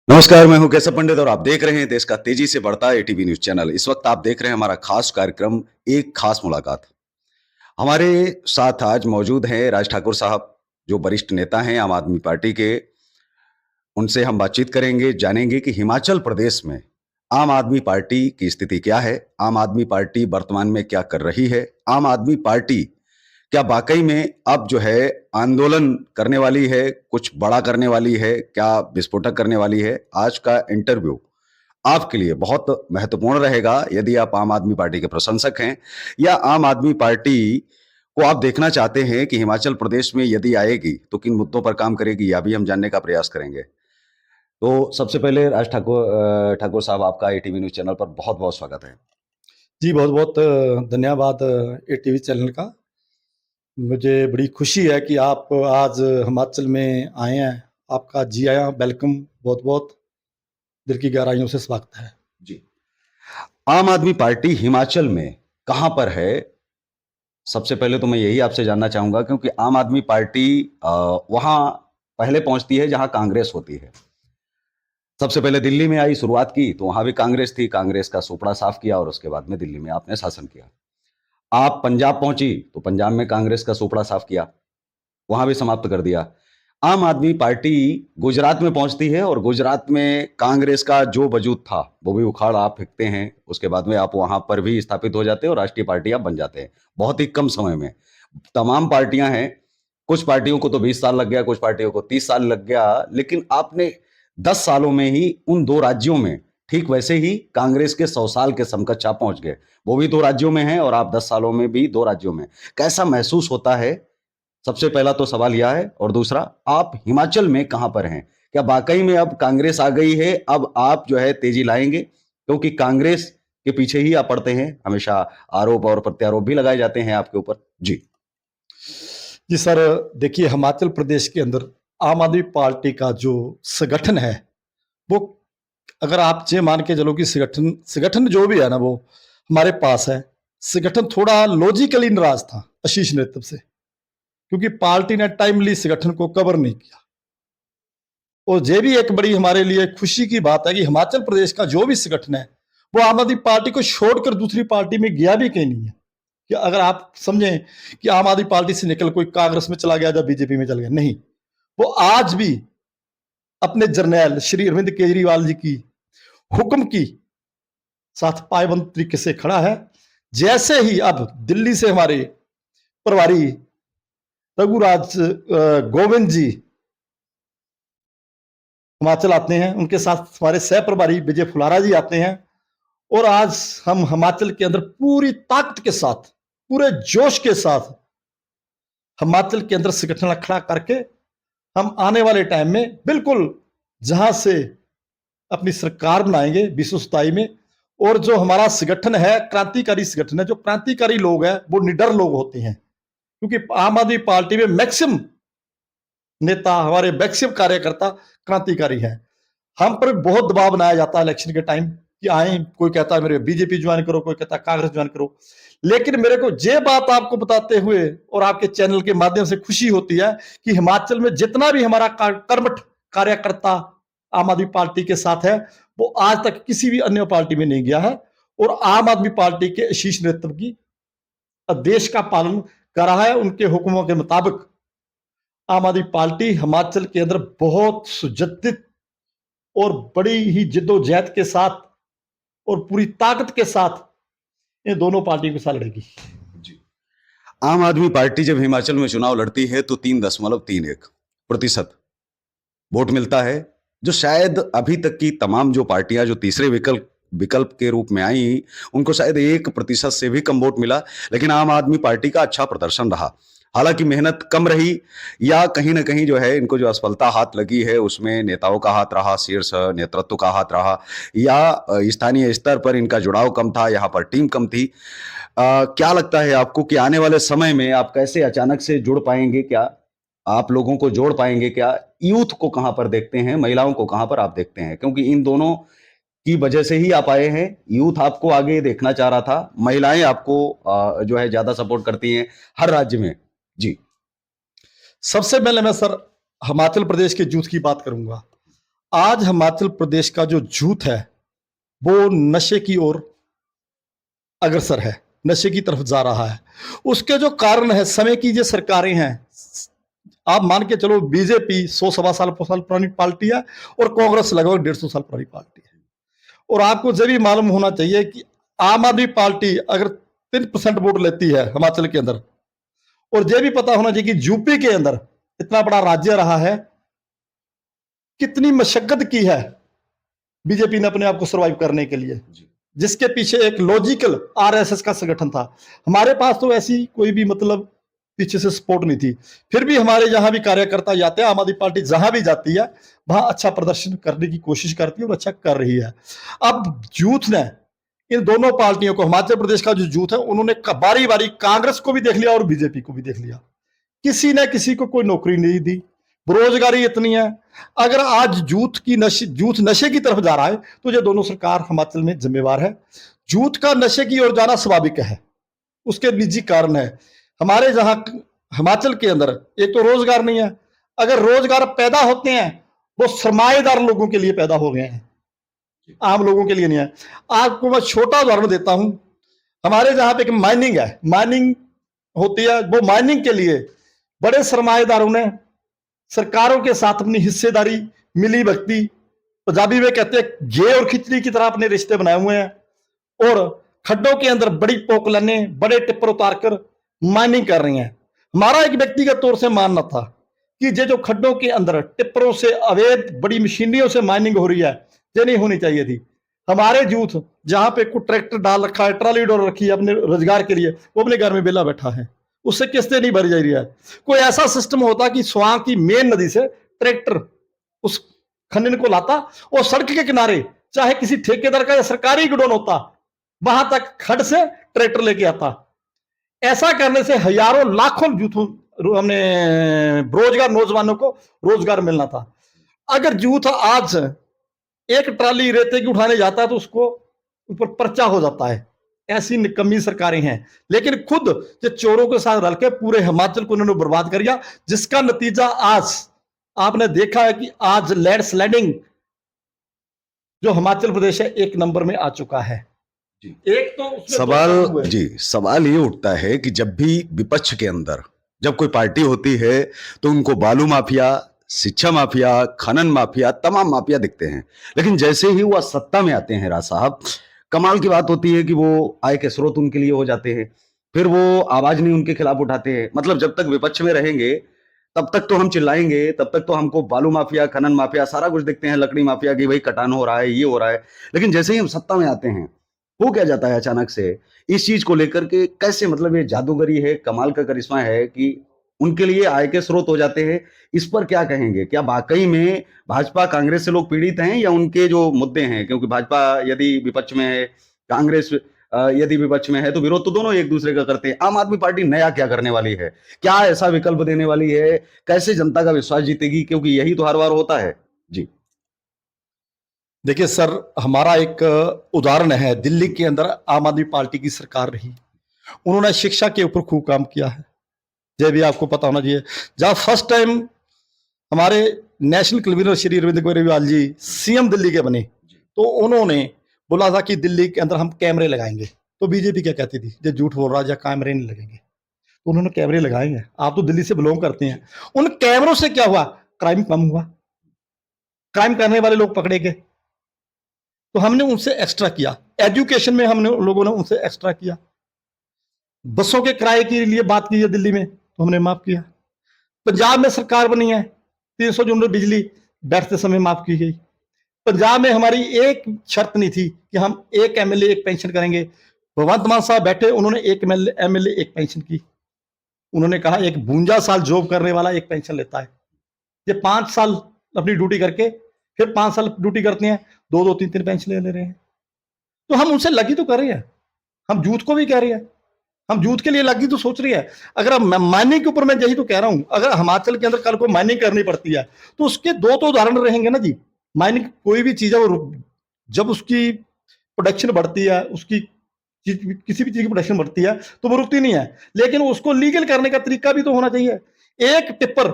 नमस्कार, मैं हूं केशव पंडित और आप देख रहे हैं देश का तेजी से बढ़ता एटीवी न्यूज चैनल। इस वक्त आप देख रहे हैं हमारा खास कार्यक्रम एक खास मुलाकात। हमारे साथ आज मौजूद हैं राज ठाकुर साहब, जो वरिष्ठ नेता हैं आम आदमी पार्टी के। उनसे हम बातचीत करेंगे, जानेंगे कि हिमाचल प्रदेश में आम आदमी पार्टी की स्थिति क्या है, आम आदमी पार्टी वर्तमान में क्या कर रही है, आम आदमी पार्टी क्या वाकई में अब जो है आंदोलन करने वाली है, कुछ बड़ा करने वाली है, क्या विस्फोटक करने वाली है। आज का इंटरव्यू आपके लिए बहुत महत्वपूर्ण रहेगा यदि आप आम आदमी पार्टी के प्रशंसक हैं या आम आदमी पार्टी को आप देखना चाहते हैं कि हिमाचल प्रदेश में यदि आएगी तो किन मुद्दों पर काम करेगी, यह भी हम जानने का प्रयास करेंगे। तो सबसे पहले राज ठाकुर साहब, आपका एटीवी न्यूज चैनल पर बहुत बहुत स्वागत है। जी, बहुत-बहुत धन्यवाद एटीवी चैनल का। मुझे बड़ी खुशी है कि आप आज हिमाचल में आए हैं। आपका जी आया वेलकम, बहुत-बहुत दिल की गहराइयों से स्वागत है। जी, आम आदमी पार्टी हिमाचल में कहां पर है? सबसे पहले तो मैं यही आपसे जानना चाहूंगा, क्योंकि आम आदमी पार्टी वहां पहले पहुंचती है जहां कांग्रेस होती है। सबसे पहले दिल्ली में आई, शुरुआत की तो वहां भी कांग्रेस थी, कांग्रेस का सुपड़ा साफ किया और उसके बाद में दिल्ली में आपने शासन किया। आप पंजाब पहुंची तो पंजाब में कांग्रेस का सुपड़ा साफ किया, वहां भी समाप्त कर दिया। आम आदमी पार्टी गुजरात में पहुंचती है और गुजरात में कांग्रेस का जो वजूद था वो भी उखाड़ आप फेंकते हैं। उसके बाद में आप वहां पर भी स्थापित हो जाते हैं और राष्ट्रीय पार्टी आप बन जाते हैं बहुत ही कम समय में। तमाम पार्टियां हैं, कुछ पार्टियों को तो 20 साल लग गया, कुछ पार्टियों को 30 साल लग गया, लेकिन आपने 10 सालों में ही उन दो राज्यों में, ठीक वैसे ही कांग्रेस के 100 साल के समकक्ष आप पहुंच गए। वो भी दो राज्यों में हैं और आप 10 सालों में भी दो राज्यों में। कैसा महसूस होता है? सबसे पहला तो सवाल यह है, और दूसरा, आप हिमाचल में कहां पर हैं? क्या वाकई में अब कांग्रेस आ गई है, अब आप जो है तेजी लाएंगे? क्योंकि कांग्रेस के पीछे ही आप पड़ते हैं, हमेशा आरोप और प्रत्यारोप भी लगाए जाते हैं आपके ऊपर। जी। जी सर, देखिए हिमाचल प्रदेश के अंदर आम आदमी पार्टी का जो संगठन है, वो अगर आप ये मान के चलो कि संगठन जो भी है ना वो हमारे पास है। संगठन थोड़ा लॉजिकली नाराज था आशीष नेतृत्व से, क्योंकि पार्टी ने टाइमली संगठन को कवर नहीं किया। और ये भी एक बड़ी हमारे लिए खुशी की बात है कि हिमाचल प्रदेश का जो भी संगठन है वो आम आदमी पार्टी को छोड़कर दूसरी पार्टी में गया भी कहीं नहीं है। कि अगर आप समझें कि आम आदमी पार्टी से निकल कोई कांग्रेस में चला गया या बीजेपी में चला गया, नहीं, वो आज भी अपने जर्नैल श्री अरविंद केजरीवाल जी की हुक्म की साथ पायबंद तरीके से खड़ा है। जैसे ही अब दिल्ली से हमारे प्रभारी रघुराज गोविंद जी हिमाचल आते हैं, उनके साथ हमारे सह प्रभारी विजय फुलारा जी आते हैं, और आज हम हिमाचल के अंदर पूरी ताकत के साथ, पूरे जोश के साथ हिमाचल के अंदर संगठन खड़ा करके हम आने वाले टाइम में बिल्कुल जहां से अपनी सरकार बनाएंगे 2027 में। और जो हमारा संगठन है क्रांतिकारी संगठन है, जो क्रांतिकारी लोग हैं वो निडर लोग होते हैं, क्योंकि आम आदमी पार्टी में मैक्सिमम नेता, हमारे मैक्सिमम कार्यकर्ता क्रांतिकारी हैं। हम पर बहुत दबाव बनाया जाता है इलेक्शन के टाइम कि आए, कोई कहता है मेरे बीजेपी ज्वाइन करो, कोई कहता है कांग्रेस ज्वाइन करो। लेकिन मेरे को ये बात आपको बताते हुए और आपके चैनल के माध्यम से खुशी होती है कि हिमाचल में जितना भी हमारा कर्मठ कार्यकर्ता आम आदमी पार्टी के साथ है, वो आज तक किसी भी अन्य पार्टी में नहीं गया है और आम आदमी पार्टी के शीर्ष नेतृत्व की आदेश का पालन कर रहा है। उनके हुक्मों के मुताबिक आम आदमी पार्टी हिमाचल के अंदर बहुत सुजतित और बड़ी ही जिद्दोजहद के साथ और पूरी ताकत के साथ इन दोनों पार्टियों के साथ लड़ेगी। जी, आम आदमी पार्टी जब हिमाचल में चुनाव लड़ती है तो 3.31% वोट मिलता है, जो शायद अभी तक की तमाम जो पार्टियां जो तीसरे विकल्प विकल्प के रूप में आई, उनको शायद 1% से भी कम वोट मिला। लेकिन आम आदमी पार्टी का अच्छा प्रदर्शन रहा। हालांकि मेहनत कम रही, या कहीं ना कहीं जो है इनको जो असफलता हाथ लगी है उसमें नेताओं का हाथ रहा, शीर्ष नेतृत्व का हाथ रहा, या स्थानीय स्तर पर इनका जुड़ाव कम था, यहाँ पर टीम कम थी। क्या लगता है आपको कि आने वाले समय में आप कैसे अचानक से जुड़ पाएंगे? क्या आप लोगों को जोड़ पाएंगे? क्या यूथ को कहां पर देखते हैं, महिलाओं को कहां पर आप देखते हैं? क्योंकि इन दोनों की वजह से ही आप आए हैं। यूथ आपको आगे देखना चाह रहा था, महिलाएं आपको जो है ज्यादा सपोर्ट करती हैं हर राज्य में। जी। सबसे पहले मैं सर हिमाचल प्रदेश के यूथ की बात करूंगा। आज हिमाचल प्रदेश का जो जूथ है वो नशे की ओर अग्रसर है, नशे की तरफ जा रहा है। उसके जो कारण है, समय की जो सरकारें हैं, आप मान के चलो बीजेपी 100 सवा साल पुरानी पार्टी है और कांग्रेस लगभग 150 साल पुरानी पार्टी है। और आपको जब भी मालूम होना चाहिए कि आम आदमी पार्टी अगर 3% वोट लेती है हिमाचल के अंदर, और ये भी पता होना चाहिए कि यूपी के अंदर इतना बड़ा राज्य रहा है, कितनी मशक्कत की है बीजेपी ने अपने आप को सर्वाइव करने के लिए, जिसके पीछे एक लॉजिकल आरएसएस का संगठन था। हमारे पास तो ऐसी कोई भी मतलब पीछे से सपोर्ट नहीं थी, फिर भी हमारे जहां भी कार्यकर्ता जाते हैं, आम आदमी पार्टी जहां भी जाती है वहां अच्छा प्रदर्शन करने की कोशिश करती है और अच्छा कर रही है। अब यूथ ने इन दोनों पार्टियों को, हिमाचल प्रदेश का जो यूथ है, उन्होंने बारी बारी कांग्रेस को भी देख लिया और बीजेपी को भी देख लिया। किसी ने किसी को कोई नौकरी नहीं दी, बेरोजगारी इतनी है। अगर आज यूथ नशे की तरफ जा रहा है तो ये दोनों सरकार हिमाचल में जिम्मेवार है। यूथ का नशे की ओर जाना स्वाभाविक है, उसके निजी कारण है। हमारे जहां हिमाचल के अंदर एक तो रोजगार नहीं है, अगर रोजगार पैदा होते हैं वो सरमाएदार लोगों के लिए पैदा हो गए हैं, आम लोगों के लिए नहीं है। आपको मैं छोटा उदाहरण देता हूं, हमारे जहां पे एक माइनिंग होती है, वो माइनिंग के लिए बड़े सरमाएदारों ने सरकारों के साथ अपनी हिस्सेदारी, मिली भक्ति, पंजाबी में कहते हैं घे और खिचड़ी की तरह अपने रिश्ते बनाए हुए हैं और खड्डों के अंदर बड़ी पोकलने, बड़े टिप्पर उतारकर माइनिंग कर रही हैं। हमारा एक व्यक्तिगत तौर से मानना था कि ये जो खड्डों के अंदर टिप्परों से अवैध बड़ी मशीनरियों से माइनिंग हो रही है, ये नहीं होनी चाहिए थी। हमारे यूथ जहां पे कोई ट्रैक्टर डाल रखा है, ट्राली डाल रखी है अपने रोजगार के लिए, वो अपने घर में बेला बैठा है, उससे किस्तें नहीं भरी जा रही है। कोई ऐसा सिस्टम होता कि स्वां की मेन नदी से ट्रैक्टर उस खनन को लाता और सड़क के किनारे चाहे किसी ठेकेदार का या सरकारी गोडाउन होता, वहां तक खड से ट्रैक्टर लेके आता। ऐसा करने से हजारों लाखों यूथ हमने बेरोजगार नौजवानों को रोजगार मिलना था। अगर यूथ आज एक ट्राली रेते की उठाने जाता है तो उसको ऊपर पर्चा हो जाता है। ऐसी निकम्मी सरकारें हैं, लेकिन खुद जो चोरों के साथ रलके पूरे हिमाचल को उन्होंने बर्बाद कर दिया, जिसका नतीजा आज आपने देखा है कि आज लैंडस्लाइडिंग जो हिमाचल प्रदेश है 1 नंबर में आ चुका है। एक तो सवाल ये उठता है कि जब भी विपक्ष के अंदर जब कोई पार्टी होती है तो उनको बालू माफिया, शिक्षा माफिया, खनन माफिया, तमाम माफिया दिखते हैं, लेकिन जैसे ही वो सत्ता में आते हैं राज साहब, कमाल की बात होती है कि वो आय के स्रोत उनके लिए हो जाते हैं, फिर वो आवाज नहीं उनके खिलाफ उठाते हैं। मतलब जब तक विपक्ष में रहेंगे तब तक तो हम चिल्लाएंगे, तब तक तो हमको बालू माफिया, खनन माफिया सारा कुछ दिखते हैं, लकड़ी माफिया की भाई कटान हो रहा है, ये हो रहा है। लेकिन जैसे ही हम सत्ता में आते हैं हो क्या जाता है अचानक से इस चीज को लेकर के, कैसे मतलब ये जादूगरी है, कमाल का करिश्मा है कि उनके लिए आय के स्रोत हो जाते हैं। इस पर क्या कहेंगे? क्या वाकई में भाजपा कांग्रेस से लोग पीड़ित हैं या उनके जो मुद्दे हैं, क्योंकि भाजपा यदि विपक्ष में है, कांग्रेस यदि विपक्ष में है, तो विरोध तो दोनों एक दूसरे का करते हैं। आम आदमी पार्टी नया क्या करने वाली है? क्या ऐसा विकल्प देने वाली है? कैसे जनता का विश्वास जीतेगी? क्योंकि यही तो हर बार होता है। जी देखिए सर, हमारा एक उदाहरण है, दिल्ली के अंदर आम आदमी पार्टी की सरकार रही, उन्होंने शिक्षा के ऊपर खूब काम किया है, ये भी आपको पता होना चाहिए। जब फर्स्ट टाइम हमारे national convener Shri Arvind Kejriwal ji CM Delhi के बने, तो उन्होंने बोला था कि दिल्ली के अंदर हम कैमरे लगाएंगे। तो बीजेपी क्या कहती थी, जो झूठ बोल रहा है, कैमरे नहीं लगेंगे। तो उन्होंने कैमरे लगाए हैं। आप तो दिल्ली से बिलोंग करते हैं, उन कैमरों से क्या हुआ? क्राइम कम हुआ, क्राइम करने वाले लोग पकड़े गए। तो हमने उनसे एक्स्ट्रा किया, एजुकेशन में हमने लोगों ने उनसे एक्स्ट्रा किया। बसों के किराए के लिए बात की है दिल्ली में, तो हमने माफ किया। पंजाब में सरकार बनी है, 300 यूनिट बिजली बैठते समय माफ की गई। पंजाब में हमारी एक शर्त नहीं थी कि हम एक एमएलए एक पेंशन करेंगे। भगवंत मान साहब बैठे, उन्होंने एक एमएलए एक पेंशन की। उन्होंने कहा एक 52 साल जॉब करने वाला एक पेंशन लेता है। ये 5 साल अपनी ड्यूटी करके फिर 5 साल ड्यूटी करते हैं, 2-2, 3-3 पेंशन ले रहे हैं। तो हम उनसे लगी तो कर रहे हैं, हम यूथ को भी कह रहे हैं, हम यूथ के लिए लगी तो सोच रही है। अगर माइनिंग के ऊपर मैं यही तो कह रहा हूं, अगर हिमाचल के अंदर कल को माइनिंग करनी पड़ती है तो उसके 2 तो उदाहरण रहेंगे ना जी। माइनिंग कोई भी चीज है, वो जब उसकी प्रोडक्शन बढ़ती है, उसकी किसी भी चीज की प्रोडक्शन बढ़ती है तो वो रुकती नहीं है, लेकिन उसको लीगल करने का तरीका भी तो होना चाहिए। एक टिप्पर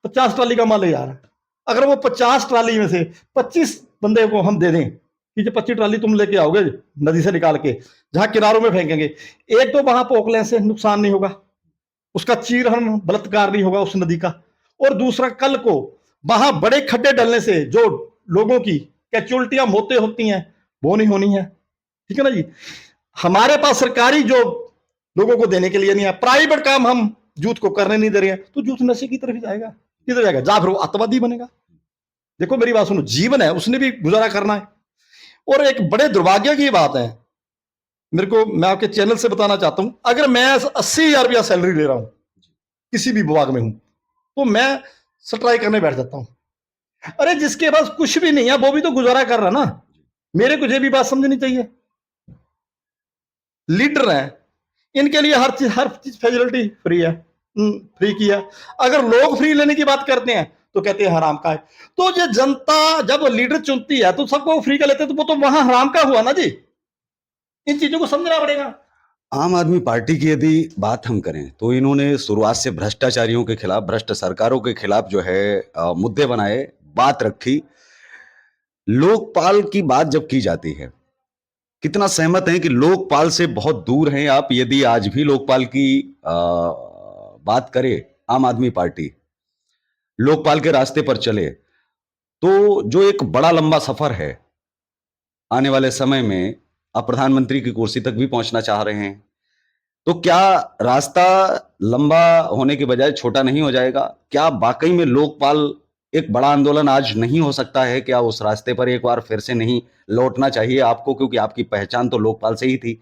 50 ट्राली का माल ले जा रहा है, अगर वो 50 ट्राली में से 25 बंदे को हम दे दें कि जो 25 ट्राली तुम लेके आओगे नदी से निकाल के जहां किनारों में फेंकेंगे, एक तो वहां पोकलैंड से नुकसान नहीं होगा, उसका चीरहरण बलात्कार नहीं होगा उस नदी का, और दूसरा कल को वहां बड़े खड्डे डलने से जो लोगों की कैचुअलिटियां मौतें होती हैं वो नहीं होनी है। ठीक है ना जी। हमारे पास सरकारी जो लोगों को देने के लिए नहीं है, प्राइवेट काम हम यूथ को करने नहीं दे रहे हैं, तो यूथ नशे की तरफ ही जाएगा। किधर जाएगा? जा फिर वो आतंकवादी बनेगा। देखो मेरी बात सुनो, जीवन है उसने भी गुजारा करना है। और एक बड़े दुर्भाग्य की बात है, मेरे को, मैं आपके चैनल से बताना चाहता हूं, अगर मैं 80,000 रुपया सैलरी ले रहा हूं, किसी भी विभाग में हूं, तो मैं स्ट्राइक करने बैठ जाता हूं। अरे जिसके पास कुछ भी नहीं है वो भी तो गुजारा कर रहा ना। मेरे को ये भी बात समझनी चाहिए। लीडर है, इनके लिए हर चीज फैसिलिटी फ्री है, फ्री की है। अगर लोग फ्री लेने की बात करते हैं तो कहते हैं हराम का है। तो ये जनता जब लीडर चुनती है तो सबको फ्री का लेते हैं, तो वो तो वहां हराम का हुआ ना जी। इन चीजों को समझना पड़ेगा। आम आदमी पार्टी की यदि बात हम करें तो इन्होंने शुरुआत से भ्रष्टाचारियों के खिलाफ, भ्रष्ट सरकारों के खिलाफ जो है मुद्दे बनाए, बात रखी। लोकपाल की बात जब की जाती है, कितना सहमत हैं कि लोकपाल से बहुत दूर हैं आप? यदि आज भी लोकपाल की बात करे आम आदमी पार्टी, लोकपाल के रास्ते पर चले, तो जो एक बड़ा लंबा सफर है, आने वाले समय में आप प्रधानमंत्री की कुर्सी तक भी पहुंचना चाह रहे हैं, तो क्या रास्ता लंबा होने के बजाय छोटा नहीं हो जाएगा? क्या वाकई में लोकपाल एक बड़ा आंदोलन आज नहीं हो सकता है? क्या उस रास्ते पर एक बार फिर से नहीं लौटना चाहिए आपको? क्योंकि आपकी पहचान तो लोकपाल से ही थी।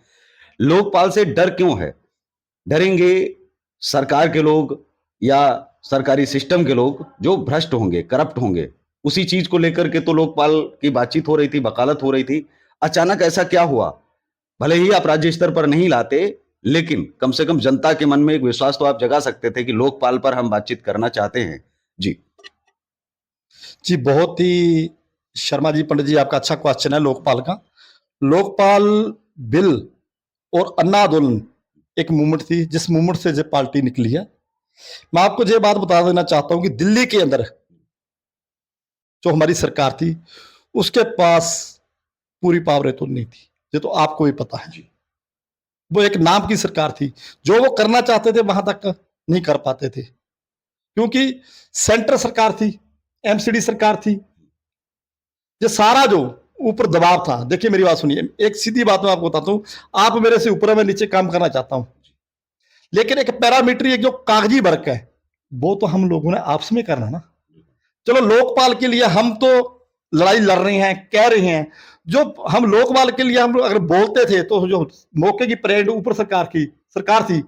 लोकपाल से डर क्यों है? डरेंगे सरकार के लोग या सरकारी सिस्टम के लोग जो भ्रष्ट होंगे, करप्ट होंगे, उसी चीज को लेकर के तो लोकपाल की बातचीत हो रही थी, वकालत हो रही थी। अचानक ऐसा क्या हुआ? भले ही आप राज्य स्तर पर नहीं लाते, लेकिन कम से कम जनता के मन में एक विश्वास तो आप जगा सकते थे कि लोकपाल पर हम बातचीत करना चाहते हैं। जी जी, बहुत ही शर्मा जी, पंडित जी, आपका अच्छा क्वेश्चन है लोकपाल का। लोकपाल बिल और अन्ना आंदोलन एक मूवमेंट थी, जिस मूवमेंट से जो पार्टी निकली है। मैं आपको ये बात बता देना चाहता हूं कि दिल्ली के अंदर जो हमारी सरकार थी उसके पास पूरी पावरें तो नहीं थी, ये तो आपको भी पता है। वो एक नाम की सरकार थी, जो वो करना चाहते थे वहां तक नहीं कर पाते थे, क्योंकि सेंटर सरकार थी, एमसीडी सरकार थी। ये सारा जो ऊपर दबाव था, देखिए मेरी बात सुनिए, एक सीधी बात मैं आपको बताता हूं, आप मेरे से ऊपर है, मैं नीचे काम करना चाहता हूं, लेकिन एक पैरामीटरी, एक जो कागजी वर्क है, वो तो हम लोगों ने आपस में करना ना। चलो लोकपाल के लिए हम तो लड़ाई लड़ रहे हैं, कह रहे हैं, जो हम लोकपाल के लिए हम अगर बोलते थे तो जो मौके की परेड ऊपर सरकार थी,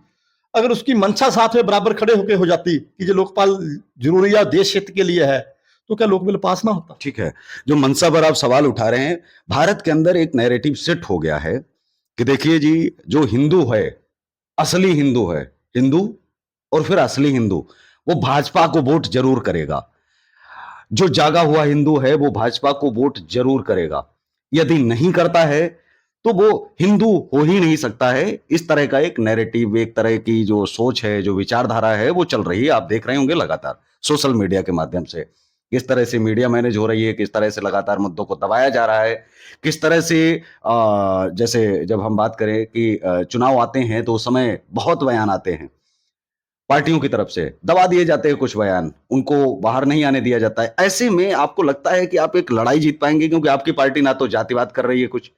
अगर उसकी मंशा साथ में बराबर खड़े होकर हो जाती कि जो लोकपाल जरूरी है, देश हित के लिए है, तो क्या लोकपाल पास ना होता? ठीक है। जो मनसा पर आप सवाल उठा रहे हैं, भारत के अंदर एक नैरेटिव सेट हो गया है कि देखिए जी, जो हिंदू है, असली हिंदू है, हिंदू और फिर असली हिंदू, वो भाजपा को वोट जरूर करेगा। जो जागा हुआ हिंदू है वो भाजपा को वोट जरूर करेगा। यदि नहीं करता है तो वो हिंदू हो ही नहीं सकता है। इस तरह का एक नैरेटिव, एक तरह की जो सोच है, जो विचारधारा है, वो चल रही है। आप देख रहे होंगे लगातार सोशल मीडिया के माध्यम से किस तरह से मीडिया मैनेज हो रही है, किस तरह से लगातार मुद्दों को दबाया जा रहा है, किस तरह से जैसे जब हम बात करें कि चुनाव आते हैं तो उस समय बहुत बयान आते हैं पार्टियों की तरफ से, दबा दिए जाते हैं कुछ बयान, उनको बाहर नहीं आने दिया जाता है। ऐसे में आपको लगता है कि आप एक लड़ाई जीत पाएंगे? क्योंकि आपकी पार्टी ना तो जातिवाद कर रही है कुछ,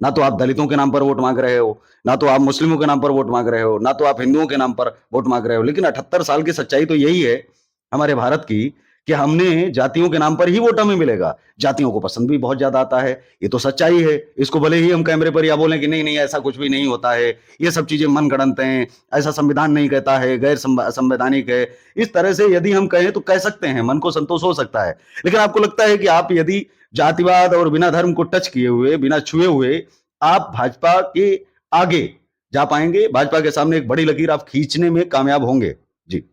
ना तो आप दलितों के नाम पर वोट मांग रहे हो, ना तो आप मुस्लिमों के नाम पर वोट मांग रहे हो, ना तो आप हिंदुओं के नाम पर वोट मांग रहे हो। लेकिन 78 साल की सच्चाई तो यही है हमारे भारत की कि हमने जातियों के नाम पर ही वोट हमें मिलेगा। जातियों को पसंद भी बहुत ज्यादा आता है, ये तो सच्चाई है। इसको भले ही हम कैमरे पर या बोलें कि नहीं नहीं ऐसा कुछ भी नहीं होता है, ये सब चीजें मन गढ़ंत हैं, ऐसा संविधान नहीं कहता है, गैर संवैधानिक है, इस तरह से यदि हम कहें तो कह सकते हैं, मन को संतोष हो सकता है। लेकिन आपको लगता है कि आप यदि जातिवाद और बिना धर्म को टच किए हुए, बिना छुए हुए आप भाजपा के आगे जा पाएंगे? भाजपा के सामने एक बड़ी लकीर आप खींचने में कामयाब होंगे? जी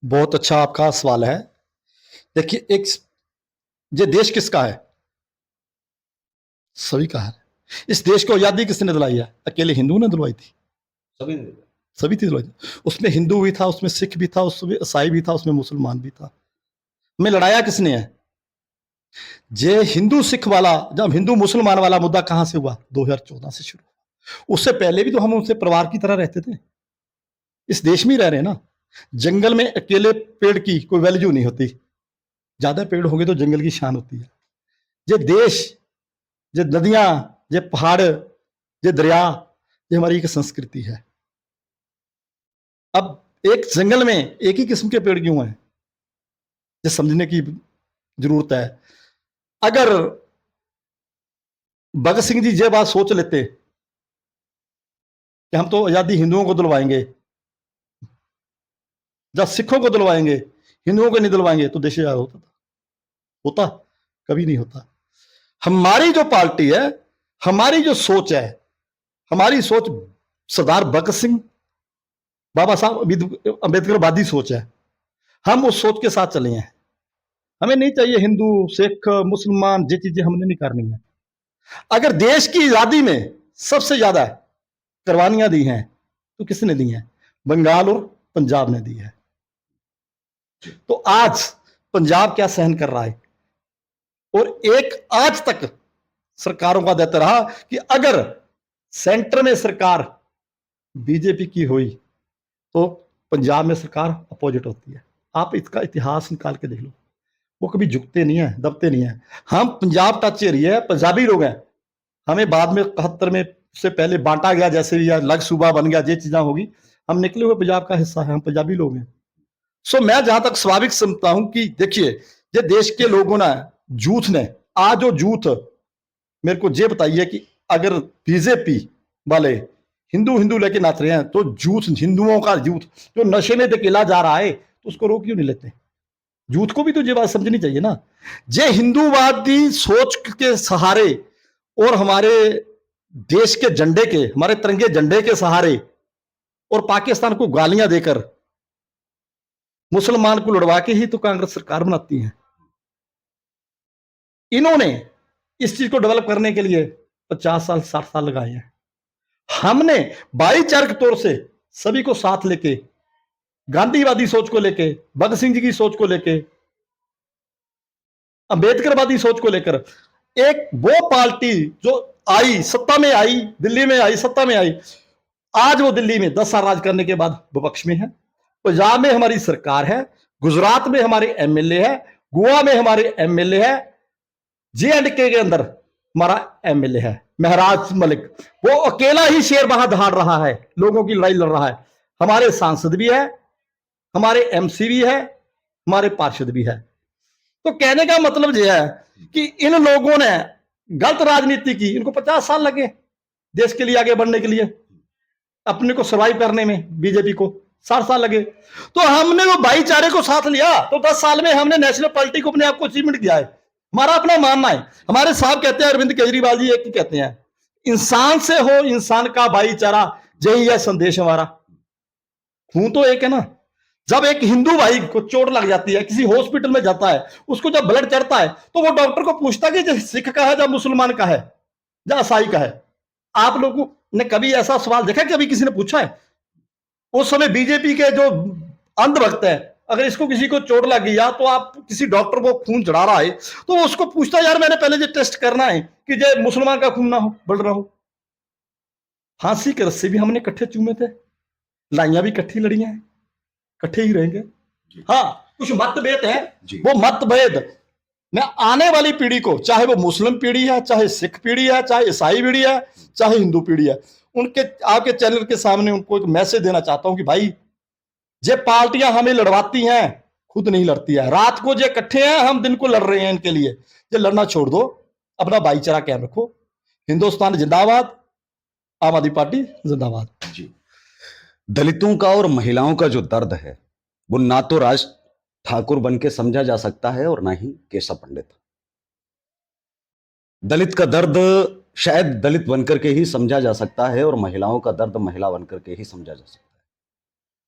बहुत अच्छा आपका सवाल है। देखिए, एक ये देश किसका है? सभी का है। इस देश को आजादी किसने दिलाई है? अकेले हिंदू ने दिलवाई थी? सभी थी दिलवाई थी। उसमें हिंदू भी था, उसमें सिख भी था, उसमें ईसाई भी था, उसमें मुसलमान भी था। में लड़ाया किसने है? जे हिंदू सिख वाला, जब हिंदू मुसलमान वाला मुद्दा कहां से हुआ? 2014 से शुरू हुआ। उससे पहले भी तो हम उनसे परिवार की तरह रहते थे। इस देश में ही रह रहे हैं ना। जंगल में अकेले पेड़ की कोई वैल्यू नहीं होती, ज्यादा पेड़ होंगे तो जंगल की शान होती है। ये देश, ये नदियां, ये पहाड़, ये दरिया, ये हमारी एक संस्कृति है। अब एक जंगल में एक ही किस्म के पेड़ क्यों हैं, ये समझने की जरूरत है। अगर भगत सिंह जी ये बात सोच लेते कि हम तो आजादी हिंदुओं को दिलवाएंगे, जब सिखों को दिलवाएंगे, हिंदुओं को नहीं दिलवाएंगे, तो देश आजाद होता था? होता? कभी नहीं होता। हमारी जो पार्टी है, हमारी जो सोच है, हमारी सोच सरदार भगत सिंह, बाबा साहब अम्बेडकरवादी सोच है। हम उस सोच के साथ चले हैं। हमें नहीं चाहिए हिंदू सिख मुसलमान, ये चीजें हमने नहीं करनी है। अगर देश की आजादी में सबसे ज्यादा कुर्बानियां दी हैं तो किसने दी हैं? बंगाल और पंजाब ने दी है। तो आज पंजाब क्या सहन कर रहा है? और एक आज तक सरकारों का देता रहा कि अगर सेंटर में सरकार बीजेपी की हुई तो पंजाब में सरकार अपोजिट होती है। आप इसका इतिहास निकाल के देख लो, वो कभी झुकते नहीं है, दबते नहीं है। हम पंजाब टच एरिया है, पंजाबी लोग हैं। हमें बाद में 71 में से पहले बांटा गया, जैसे भी अलग सूबा बन गया, ये चीजें होगी, हम निकले हुए पंजाब का हिस्सा है, हम पंजाबी लोग हैं। सो मैं जहां तक स्वाभाविक समझता हूं कि देखिए, ये देश के लोगों ने, जूथ ने, आज जो जूथ, मेरे को ये बताइए कि अगर बीजेपी वाले हिंदू हिंदू लेके नाच रहे हैं, तो जूथ, हिंदुओं का जूथ जो नशे में धकेला जा रहा है, तो उसको रोक क्यों नहीं लेते? जूथ को भी तो ये बात समझनी चाहिए ना। ये हिंदूवादी सोच के सहारे और हमारे देश के झंडे के, हमारे तिरंगे झंडे के सहारे, और पाकिस्तान को गालियां देकर मुसलमान को लड़वा के ही तो कांग्रेस सरकार बनाती है। इन्होंने इस चीज को डेवलप करने के लिए 50 साल 60 साल लगाए हैं। हमने भाईचारे के तौर से सभी को साथ लेके, गांधीवादी सोच को लेके, भगत सिंह जी की सोच को लेके, अंबेडकरवादी सोच को लेकर, एक वो पार्टी जो आई, सत्ता में आई, दिल्ली में आई, सत्ता में आई, आज वो दिल्ली में 10 साल राज करने के बाद विपक्ष में है। पंजाब में हमारी सरकार है, गुजरात में हमारे एमएलए है, गोवा में हमारे एमएलए है, जे&के के अंदर हमारा एमएलए है महराज मलिक। वो अकेला ही शेर वहां दहाड़ रहा है, लोगों की लड़ाई लड़ रहा है। हमारे सांसद भी है, हमारे एमसी भी है, हमारे पार्षद भी है। तो कहने का मतलब यह है कि इन लोगों ने गलत राजनीति की, इनको 50 साल लगे देश के लिए आगे बढ़ने के लिए, अपने को सर्वाइव करने में बीजेपी को 60 साल लगे। तो हमने वो भाईचारे को साथ लिया, तो 10 साल में हमने नेशनल पार्टी को अपने आप को अचीवमेंट किया है। हमारा अपना मानना है। हमारे साहब कहते हैं, अरविंद केजरीवाल जी एक ही कहते हैं, इंसान से हो इंसान का भाईचारा, यही है संदेश हमारा। खून तो एक है ना। जब एक हिंदू भाई को चोट लग जाती है, किसी हॉस्पिटल में जाता है, उसको जब ब्लड चढ़ता है, तो वो डॉक्टर को पूछता है कि सिख का है या मुसलमान का है या ईसाई का है। आप लोगों ने कभी ऐसा सवाल देखा, कभी किसी ने पूछा है? उस समय बीजेपी के जो अंधभक्त है, अगर इसको किसी को चोट लग गई, या तो आप किसी डॉक्टर को खून चढ़ा रहा है, तो उसको पूछता है, यार मैंने पहले जो टेस्ट करना है कि जो मुसलमान का खून ना हो, बढ़ रहा हो। फांसी के रस्से भी हमने इकट्ठे चूमे थे, लाइयां भी इकट्ठी लड़ी हैं, इकट्ठे ही रहेंगे। हाँ, कुछ मतभेद है, वो मतभेद में आने वाली पीढ़ी को, चाहे वो मुस्लिम पीढ़ी है, चाहे सिख पीढ़ी है, चाहे ईसाई पीढ़ी है, चाहे हिंदू पीढ़ी है, उनके आपके चैनल के सामने उनको एक मैसेज देना चाहता हूं कि भाई, ये पार्टियां हमें लड़वाती हैं, खुद नहीं लड़ती है। रात को जो इकट्ठे हैं, हम दिन को लड़ रहे हैं इनके लिए। ये लड़ना छोड़ दो, अपना भाईचारा कायम रखो। हिंदुस्तान जिंदाबाद, आम आदमी पार्टी जिंदाबाद। जी। दलितों का और महिलाओं का जो दर्द है, वो ना तो राज ठाकुर बन के समझा जा सकता है और ना ही केशव पंडित। दलित का दर्द शायद दलित बनकर के ही समझा जा सकता है, और महिलाओं का दर्द महिला बनकर के ही समझा जा सकता है।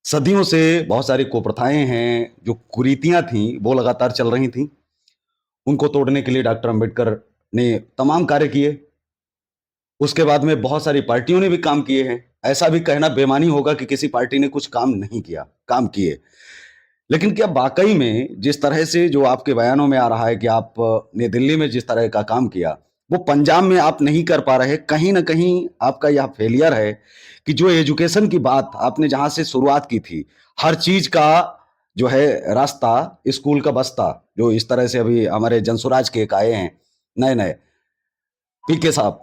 सदियों से बहुत सारी कुप्रथाएं हैं, जो कुरीतियां थीं, वो लगातार चल रही थीं। उनको तोड़ने के लिए डॉक्टर अंबेडकर ने तमाम कार्य किए। उसके बाद में बहुत सारी पार्टियों ने भी काम किए हैं। ऐसा भी कहना बेईमानी होगा कि किसी पार्टी ने कुछ काम नहीं किया, काम किए। लेकिन क्या वाकई में जिस तरह से जो आपके बयानों में आ रहा है कि आपने दिल्ली में जिस तरह का काम किया, वो पंजाब में आप नहीं कर पा रहे, कहीं ना कहीं आपका यह फेलियर है कि जो एजुकेशन की बात आपने जहां से शुरुआत की थी, हर चीज का जो है रास्ता स्कूल का बस्ता, जो इस तरह से अभी हमारे जनसुराज के एक आए हैं नए नए, पीके साहब,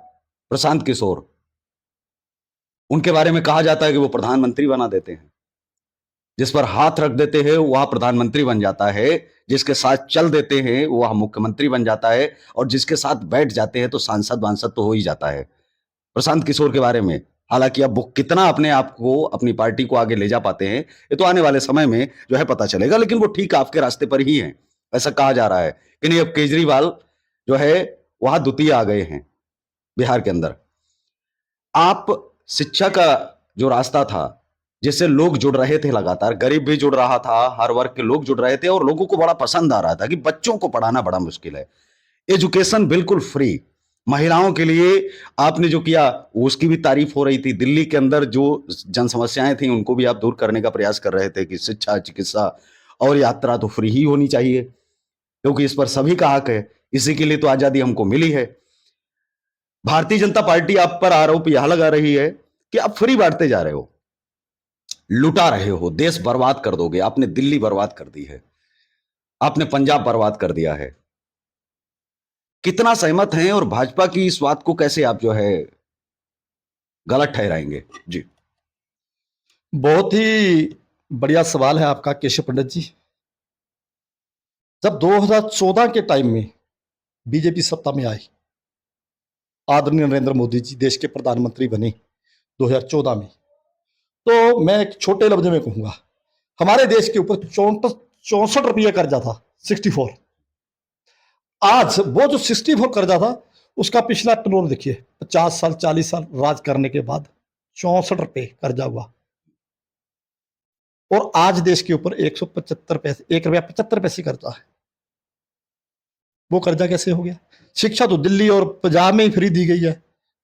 प्रशांत किशोर, उनके बारे में कहा जाता है कि वो प्रधानमंत्री बना देते हैं। जिस पर हाथ रख देते हैं वह प्रधानमंत्री बन जाता है, जिसके साथ चल देते हैं वह मुख्यमंत्री बन जाता है, और जिसके साथ बैठ जाते हैं तो सांसद वांसद तो हो ही जाता है। प्रशांत किशोर के बारे में, हालांकि अब वो कितना अपने आप को, अपनी पार्टी को आगे ले जा पाते हैं, ये तो आने वाले समय में जो है पता चलेगा, लेकिन वो ठीक आपके रास्ते पर ही हैं, ऐसा कहा जा रहा है कि नहीं। अब केजरीवाल जो है वहां द्वितीय आ गए हैं बिहार के अंदर। आप शिक्षा का जो रास्ता था, जिससे लोग जुड़ रहे थे, लगातार गरीब भी जुड़ रहा था, हर वर्ग के लोग जुड़ रहे थे, और लोगों को बड़ा पसंद आ रहा था कि बच्चों को पढ़ाना बड़ा मुश्किल है, एजुकेशन बिल्कुल फ्री महिलाओं के लिए आपने जो किया उसकी भी तारीफ हो रही थी। दिल्ली के अंदर जो जन समस्याएं थी उनको भी आप दूर करने का प्रयास कर रहे थे कि शिक्षा, चिकित्सा और यात्रा तो फ्री ही होनी चाहिए, क्योंकि इस पर सभी का हक है, इसी के लिए तो आजादी हमको मिली है। भारतीय जनता पार्टी आप पर आरोप यह लगा रही है कि आप फ्री बांटते जा रहे हो, लुटा रहे हो, देश बर्बाद कर दोगे। आपने दिल्ली बर्बाद कर दी है, आपने पंजाब बर्बाद कर दिया है। कितना सहमत हैं, और भाजपा की इस बात को कैसे आप जो है गलत ठहराएंगे? जी। बहुत ही बढ़िया सवाल है आपका केशव पंडित जी। जब 2014 के टाइम में बीजेपी सत्ता में आई, आदरणीय नरेंद्र मोदी जी देश के प्रधानमंत्री बने 2014 में, तो मैं एक छोटे लफ्ज में कहूंगा, हमारे देश के ऊपर 64 कर्जा था, 64। आज वो जो 64 कर्जा था, उसका पिछला टर्नओवर देखिए, 50 साल 40 साल राज करने के बाद 64 कर्जा हुआ, और आज देश के ऊपर 175 पैसे, 1 रुपया 75 पैसे कर्जा है। वो कर्जा कैसे हो गया? शिक्षा तो दिल्ली और पंजाब में ही फ्री दी गई है,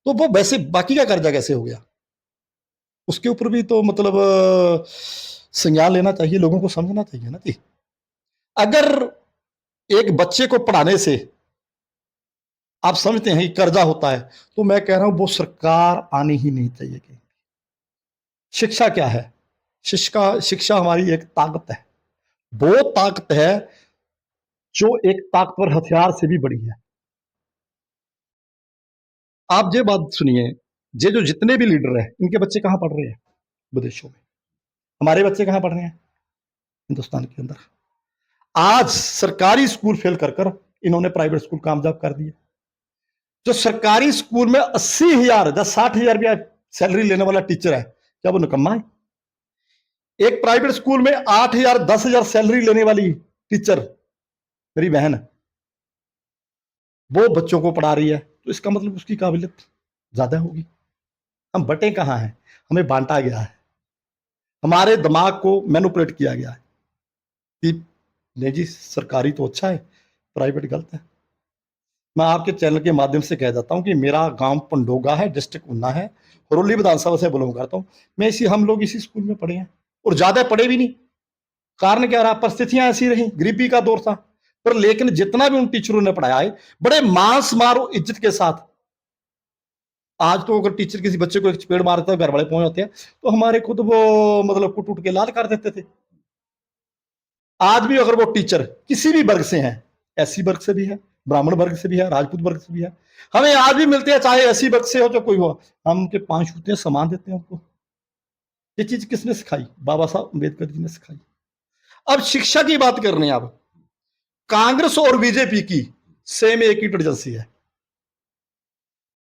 तो वो वैसे बाकी का कर्जा कैसे हो गया? उसके ऊपर भी तो मतलब संज्ञान लेना चाहिए, लोगों को समझना चाहिए ना जी। अगर एक बच्चे को पढ़ाने से आप समझते हैं कि कर्जा होता है, तो मैं कह रहा हूं वो सरकार आनी ही नहीं चाहिए कहीं। शिक्षा क्या है? शिक्षा हमारी एक ताकत है, वो ताकत है जो एक ताकतवर हथियार से भी बड़ी है। आप ये बात सुनिए, ये जो जितने भी लीडर हैं, इनके बच्चे कहां पढ़ रहे हैं? विदेशों में। हमारे बच्चे कहां पढ़ रहे हैं? हिंदुस्तान के अंदर। आज सरकारी स्कूल फेल कर कर इन्होंने प्राइवेट स्कूल कामयाब कर दिए। जो सरकारी स्कूल में 80,000 या 60,000 रुपया सैलरी लेने वाला टीचर है, क्या वो निकम्मा है? एक प्राइवेट स्कूल में 8,000 10,000 सैलरी लेने वाली टीचर, मेरी बहन, वो बच्चों को पढ़ा रही है, तो इसका मतलब उसकी काबिलियत ज्यादा होगी। हम बटे कहाँ हैं? हमें बांटा गया है, हमारे दिमाग को मैनिपुलेट किया गया है कि नहीं जी, सरकारी तो अच्छा है, प्राइवेट गलत है। मैं आपके चैनल के माध्यम से कह देता हूं कि मेरा गांव पंडोगा है, डिस्ट्रिक्ट उन्ना है, हरोली विधानसभा से बिलोंग करता हूं। हम लोग इसी स्कूल में पढ़े हैं, और ज्यादा पढ़े भी नहीं। कारण क्या रहा? परिस्थितियां ऐसी रही, गरीबी का दौर था, पर लेकिन जितना भी उन टीचरों ने पढ़ाया है, बड़े मान सम्मान और इज्जत के साथ। आज तो अगर टीचर किसी बच्चे को एक चपेड़ मारता है, घर वाले पहुंच जाते हैं, तो हमारे खुद वो मतलब कुट उट के लाल कर देते थे। आज भी अगर वो टीचर किसी भी वर्ग से हैं, एससी वर्ग से भी है, ब्राह्मण वर्ग से भी है, राजपूत वर्ग से भी है, हमें आज भी मिलते हैं, चाहे एससी वर्ग से हो चाहे कोई हो, हम उनके 5 जूते समान देते हैं उनको। ये चीज किसने सिखाई? बाबा साहब अम्बेडकर जी ने सिखाई। अब शिक्षा की बात कर रहे हैं, अब कांग्रेस और बीजेपी की सेम एक ही एजेंसी है,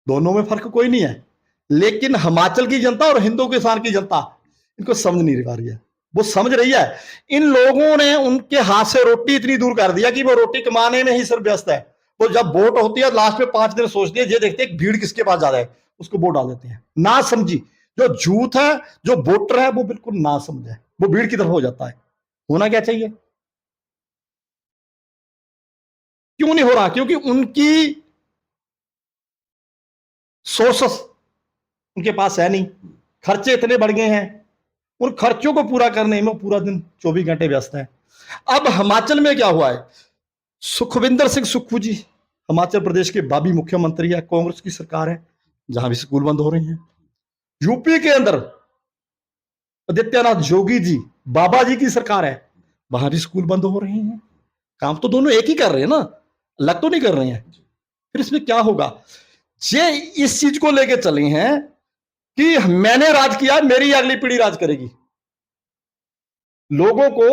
दोनों में फर्क कोई नहीं है, लेकिन हिमाचल की जनता और हिंदू किसान की जनता इनको समझ नहीं पा रही है। वो समझ रही है, इन लोगों ने उनके हाथ से रोटी इतनी दूर कर दिया कि वो रोटी कमाने में ही सिर्फ व्यस्त है। वो जब वोट होती है लास्ट में 5 दिन सोचती है, ये देखते हैं भीड़ किसके पास ज्यादा है, उसको वोट डाल देते हैं। ना समझी जो झूठ है, जो वोटर है वो बिल्कुल ना समझे, वो भीड़ की तरफ हो जाता है। होना क्या चाहिए? क्यों नहीं हो रहा? क्योंकि उनकी सोर्सेस उनके पास है नहीं, खर्चे इतने बढ़ गए हैं, उन खर्चों को पूरा करने में पूरा दिन 24 घंटे व्यस्त है। अब हिमाचल में क्या हुआ है, सुखविंदर सिंह सुक्खू जी हिमाचल प्रदेश के बाबी मुख्यमंत्री है, कांग्रेस की सरकार है, जहां भी स्कूल बंद हो रहे हैं। यूपी के अंदर आदित्यनाथ योगी जी, बाबा जी की सरकार है, वहां भी स्कूल बंद हो रहे हैं। काम तो दोनों एक ही कर रहे हैं ना, अलग तो नहीं कर रहे हैं। फिर इसमें क्या होगा, ये इस चीज को लेके चले हैं कि मैंने राज किया, मेरी अगली पीढ़ी राज करेगी। लोगों को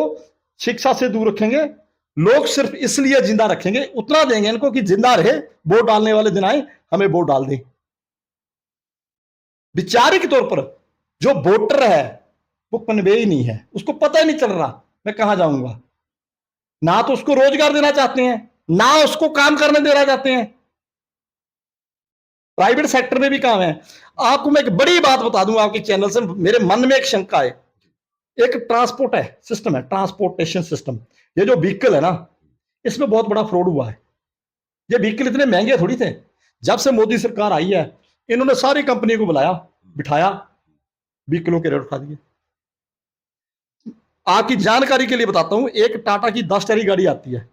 शिक्षा से दूर रखेंगे, लोग सिर्फ इसलिए जिंदा रखेंगे, उतना देंगे इनको कि जिंदा रहे, वोट डालने वाले दिन आए हमें वोट डाल दें। विचारिक तौर पर जो वोटर है वो कन्वे ही नहीं है, उसको पता ही नहीं चल रहा मैं कहां जाऊंगा। ना तो उसको रोजगार देना चाहते हैं, ना उसको काम करने देना चाहते हैं। प्राइवेट सेक्टर में भी काम है। आपको मैं एक बड़ी बात बता दूं, आपके चैनल से मेरे मन में एक शंका है। एक ट्रांसपोर्ट है सिस्टम है, ट्रांसपोर्टेशन सिस्टम, ये जो व्हीकल है ना, इसमें बहुत बड़ा फ्रॉड हुआ है। ये व्हीकल इतने महंगे थोड़ी थे। जब से मोदी सरकार आई है, इन्होंने सारी कंपनी को बुलाया, बिठाया, व्हीकलों के रेट उठा दिए। आपकी जानकारी के लिए बताता हूं, एक टाटा की 10 टरी गाड़ी आती है,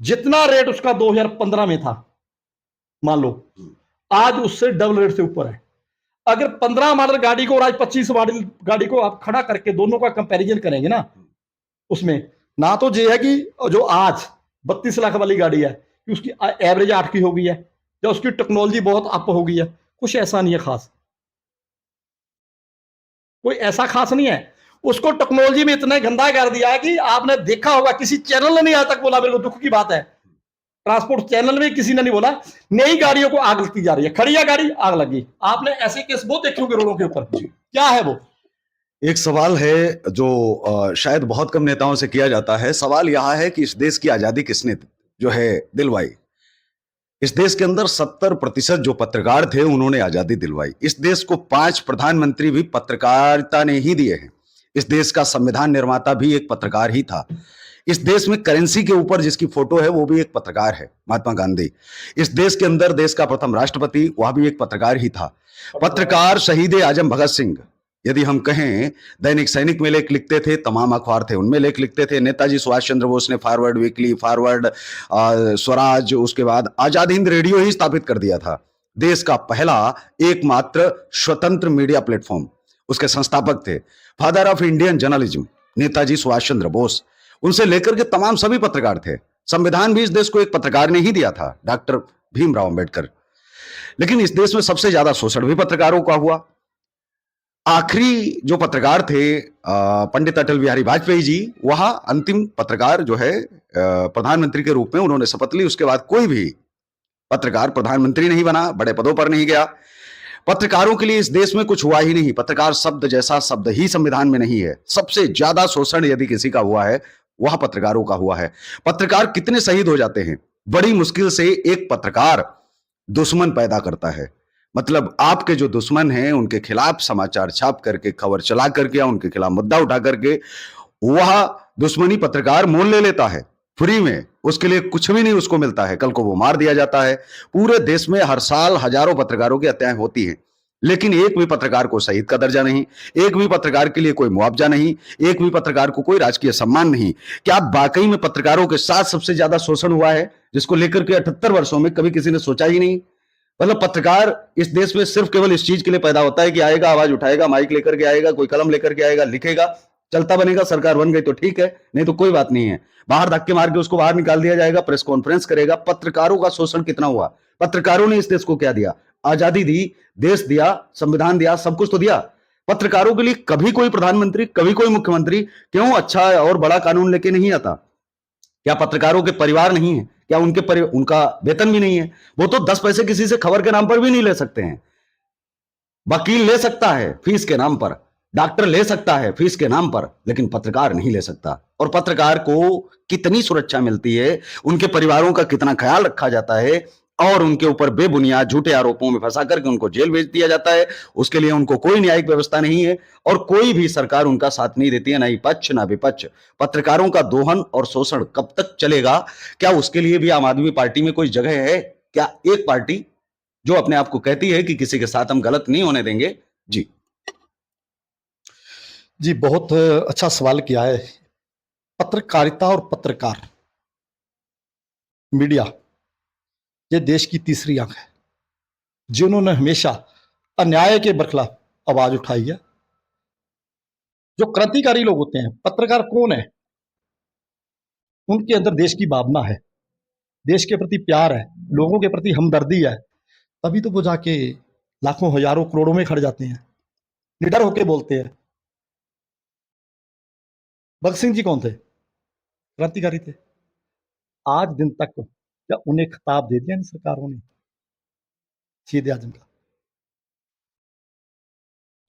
जितना रेट उसका 2015 में था, मान लो आज उससे डबल रेट से ऊपर है। अगर 15 मॉडल गाड़ी को और आज 25 मॉडल गाड़ी को आप खड़ा करके दोनों का कंपैरिजन करेंगे ना, उसमें ना तो ये है कि जो आज 32 लाख वाली गाड़ी है कि उसकी एवरेज 8 की हो गई है, या उसकी टेक्नोलॉजी बहुत अप हो गई है, कुछ ऐसा नहीं है खास, कोई ऐसा खास नहीं है। उसको टेक्नोलॉजी में इतना गंदा कर दिया है कि आपने देखा होगा, किसी चैनल ने नहीं आज तक बोला, मेरे को दुख की बात है, ट्रांसपोर्ट चैनल में किसी ने नहीं बोला, नई गाड़ियों को आग लगती जा रही है, खड़ी है गाड़ी आग लगी। आपने ऐसे केस बहुत देखे होंगे रोडों के ऊपर, क्या है वो। एक सवाल है जो शायद बहुत कम नेताओं से किया जाता है। सवाल यह है कि इस देश की आजादी किसने जो है दिलवाई। इस देश के अंदर 70% जो पत्रकार थे उन्होंने आजादी दिलवाई। इस देश को 5 प्रधानमंत्री भी पत्रकारिता ने ही दिए हैं। इस देश का संविधान निर्माता भी एक पत्रकार ही था। इस देश में करेंसी के ऊपर जिसकी फोटो है वो भी एक पत्रकार है, महात्मा गांधी। इस देश के अंदर देश का प्रथम राष्ट्रपति वह भी एक पत्रकार ही था। पत्रकार शहीद आजम भगत सिंह, यदि हम कहें, दैनिक सैनिक में लेख लिखते थे, तमाम अखबार थे उनमें लेख लिखते थे। नेताजी सुभाष चंद्र बोस ने फॉरवर्ड वीकली, फॉरवर्ड, स्वराज, उसके बाद आजाद हिंद रेडियो ही स्थापित कर दिया था। देश का पहला एकमात्र स्वतंत्र मीडिया प्लेटफॉर्म, उसके संस्थापक थे father of Indian journalism Netaji Subhash Chandra Bose. उनसे लेकर के तमाम सभी पत्रकार थे। संविधान भी इस देश को एक पत्रकार ने ही दिया था, डॉक्टर भीमराव अंबेडकर। लेकिन इस देश में सबसे ज्यादा शोषण भी पत्रकारों का हुआ। आखिरी जो पत्रकार थे पंडित अटल बिहारी वाजपेयी जी, वह अंतिम पत्रकार जो है प्रधानमंत्री के रूप में उन्होंने शपथ ली। उसके बाद कोई भी पत्रकार प्रधानमंत्री नहीं बना, बड़े पदों पर नहीं गया। पत्रकारों के लिए इस देश में कुछ हुआ ही नहीं। पत्रकार शब्द जैसा शब्द ही संविधान में नहीं है। सबसे ज्यादा शोषण यदि किसी का हुआ है वह पत्रकारों का हुआ है। पत्रकार कितने शहीद हो जाते हैं, बड़ी मुश्किल से एक पत्रकार दुश्मन पैदा करता है। मतलब आपके जो दुश्मन हैं उनके खिलाफ समाचार छाप करके, खबर चला करके या उनके खिलाफ मुद्दा उठा करके वह दुश्मनी पत्रकार मोल ले लेता है फ्री में। उसके लिए कुछ भी नहीं उसको मिलता है, कल को वो मार दिया जाता है। पूरे देश में हर साल हजारों पत्रकारों की हत्याएं होती हैं, लेकिन एक भी पत्रकार को शहीद का दर्जा नहीं, एक भी पत्रकार के लिए कोई मुआवजा नहीं, एक भी पत्रकार को कोई राजकीय सम्मान नहीं। क्या वाकई में पत्रकारों के साथ सबसे ज्यादा शोषण हुआ है, जिसको लेकर के 78 वर्षों में कभी किसी ने सोचा ही नहीं। मतलब पत्रकार इस देश में सिर्फ केवल इस चीज के लिए पैदा होता है कि आएगा, आवाज उठाएगा, माइक लेकर के आएगा, कोई कलम लेकर के आएगा, लिखेगा, चलता बनेगा, सरकार बन गई तो ठीक है, नहीं तो कोई बात नहीं है। बाहर धक्के मार के उसको बाहर निकाल दिया जाएगा, प्रेस कॉन्फ्रेंस करेगा। पत्रकारों का शोषण कितना हुआ। पत्रकारों ने इस देश को क्या दिया, आजादी दी, देश दिया, संविधान दिया, सब कुछ तो दिया। पत्रकारों के लिए कभी कोई प्रधानमंत्री, कभी कोई मुख्यमंत्री क्यों अच्छा और बड़ा कानून लेके नहीं आता। क्या पत्रकारों के परिवार नहीं है, क्या उनका वेतन भी नहीं है। वो तो 10 पैसे किसी से खबर के नाम पर भी नहीं ले सकते हैं। वकील ले सकता है फीस के नाम पर, डॉक्टर ले सकता है फीस के नाम पर, लेकिन पत्रकार नहीं ले सकता। और पत्रकार को कितनी सुरक्षा मिलती है, उनके परिवारों का कितना ख्याल रखा जाता है, और उनके ऊपर बेबुनियाद झूठे आरोपों में फंसा करके उनको जेल भेज दिया जाता है। उसके लिए उनको कोई न्यायिक व्यवस्था नहीं है और कोई भी सरकार उनका साथ नहीं देती है, ना ही पक्ष ना विपक्ष। पत्रकारों का दोहन और शोषण कब तक चलेगा, क्या उसके लिए भी आम आदमी पार्टी में कोई जगह है? क्या एक पार्टी जो अपने आप को कहती है कि किसी के साथ हम गलत नहीं होने देंगे? जी जी बहुत अच्छा सवाल किया है। पत्रकारिता और पत्रकार मीडिया ये देश की तीसरी आंख है, जिन्होंने हमेशा अन्याय के बरखिलाफ आवाज उठाई है। जो क्रांतिकारी लोग होते हैं, पत्रकार कौन है? उनके अंदर देश की भावना है, देश के प्रति प्यार है, लोगों के प्रति हमदर्दी है। तभी तो वो जाके लाखों हजारों करोड़ों में खड़ जाते हैं, निडर होके बोलते हैं। भगत सिंह जी कौन थे? क्रांतिकारी थे। आज दिन तक क्या उन्हें खिताब दे दिया इन सरकारों ने शहीद आजम का?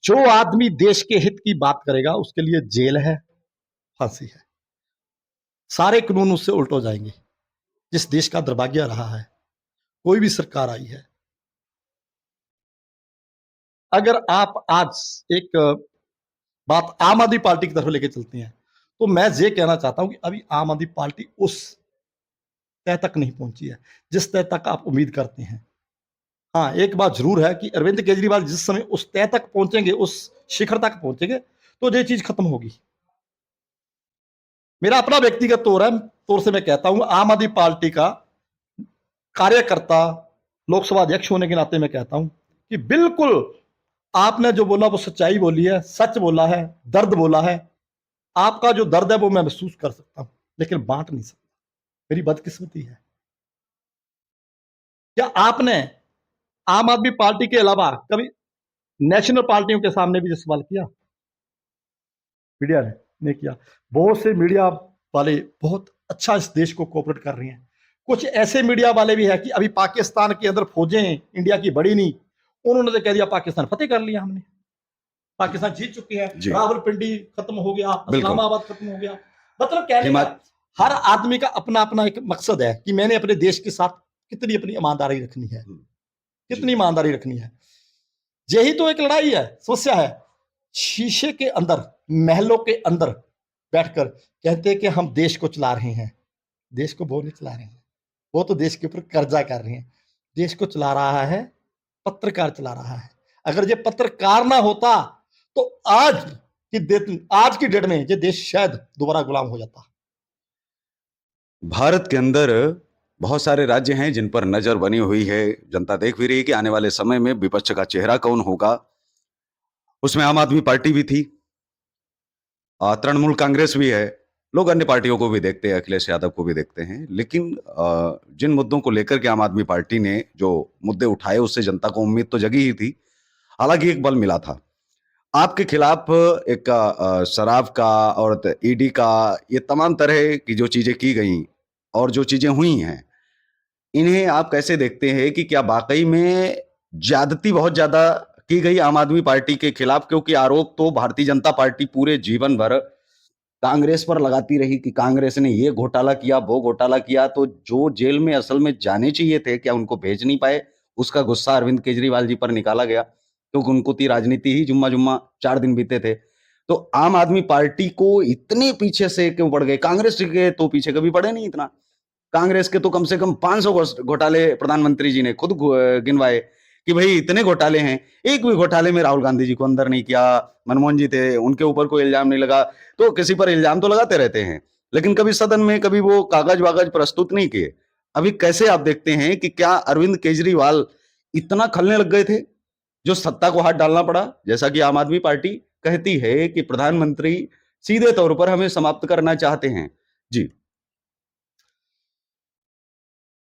जो आदमी देश के हित की बात करेगा उसके लिए जेल है, फांसी है, सारे कानून उससे उल्ट हो जाएंगे। जिस देश का दुर्भाग्य रहा है, कोई भी सरकार आई है, अगर आप आज एक बात आम आदमी पार्टी की तरफ लेके चलते हैं, तो मैं ये कहना चाहता हूं कि अभी आम आदमी पार्टी उस तय तक नहीं पहुंची है जिस तय तक आप उम्मीद करते हैं। हाँ, एक बात जरूर है कि अरविंद केजरीवाल जिस समय उस तय तक पहुंचेंगे, उस शिखर तक पहुंचेंगे, तो ये चीज खत्म होगी। मेरा अपना व्यक्तिगत तौर से मैं कहता हूं, आम आदमी पार्टी का कार्यकर्ता, लोकसभा अध्यक्ष होने के नाते मैं कहता हूं कि बिल्कुल आपने जो बोला वो सच्चाई बोली है, सच बोला है, दर्द बोला है। आपका जो दर्द है वो मैं महसूस कर सकता हूं, लेकिन बांट नहीं सकता। मेरी बदकिस्मती है। क्या आपने आम आदमी पार्टी के अलावा कभी नेशनल पार्टियों के सामने भी सवाल किया? मीडिया ने नहीं किया। बहुत से मीडिया वाले बहुत अच्छा इस देश को कोऑपरेट कर रहे हैं। कुछ ऐसे मीडिया वाले भी है कि अभी पाकिस्तान के अंदर फौजें इंडिया की बड़ी नहीं, उन्होंने तो कह दिया पाकिस्तान फतेह कर लिया, हमने पाकिस्तान जीत चुकी है, रावलपिंडी खत्म हो गया, इस्लामाबाद खत्म हो गया। मतलब कहने का हर आदमी का अपना अपना एक मकसद है कि मैंने अपने देश के साथ कितनी अपनी ईमानदारी रखनी है, कितनी ईमानदारी रखनी है। यही तो एक लड़ाई है, समस्या है। शीशे के अंदर, महलों के अंदर बैठकर कहते हैं कि हम देश को चला रहे हैं। देश को वो नहीं चला रहे हैं, वो तो देश के ऊपर कर्जा कर रहे हैं। देश को चला रहा है पत्रकार, चला रहा है। अगर ये पत्रकार ना होता तो आज की डेट में ये देश शायद दोबारा गुलाम हो जाता। भारत के अंदर बहुत सारे राज्य हैं जिन पर नजर बनी हुई है। जनता देख भी रही है कि आने वाले समय में विपक्ष का चेहरा कौन होगा। उसमें आम आदमी पार्टी भी थी, तृणमूल कांग्रेस भी है, लोग अन्य पार्टियों को भी देखते हैं, अखिलेश यादव को भी देखते हैं। लेकिन जिन मुद्दों को लेकर के आम आदमी पार्टी ने जो मुद्दे उठाए, उससे जनता को उम्मीद तो जगी ही थी। हालांकि एक बल मिला था आपके खिलाफ, एक शराब का और ईडी का, ये तमाम तरह की जो चीजें की गई और जो चीजें हुई हैं, इन्हें आप कैसे देखते हैं कि क्या वाकई में ज्यादती बहुत ज्यादा की गई आम आदमी पार्टी के खिलाफ? क्योंकि आरोप तो भारतीय जनता पार्टी पूरे जीवन भर कांग्रेस पर लगाती रही कि कांग्रेस ने ये घोटाला किया, वो घोटाला किया। तो जो जेल में असल में जाने चाहिए थे, क्या उनको भेज नहीं पाए? उसका गुस्सा अरविंद केजरीवाल जी पर निकाला गया, क्योंकि उनको थी राजनीति ही जुम्मा जुम्मा 4 दिन बीते थे। तो आम आदमी पार्टी को इतने पीछे से क्यों पड़ गए? कांग्रेस के तो पीछे कभी पड़े नहीं इतना। कांग्रेस के तो कम से कम 500 घोटाले प्रधानमंत्री जी ने खुद गिनवाए कि भाई इतने घोटाले हैं। एक भी घोटाले में राहुल गांधी जी को अंदर नहीं किया, मनमोहन जी थे, उनके ऊपर कोई इल्जाम नहीं लगा। तो किसी पर इल्जाम तो लगाते रहते हैं, लेकिन कभी सदन में कभी वो कागज वागज प्रस्तुत नहीं किए। अभी कैसे आप देखते हैं कि क्या अरविंद केजरीवाल इतना खलने लग गए थे जो सत्ता को हाथ डालना पड़ा? जैसा कि आम आदमी पार्टी कहती है कि प्रधानमंत्री सीधे तौर पर हमें समाप्त करना चाहते हैं। जी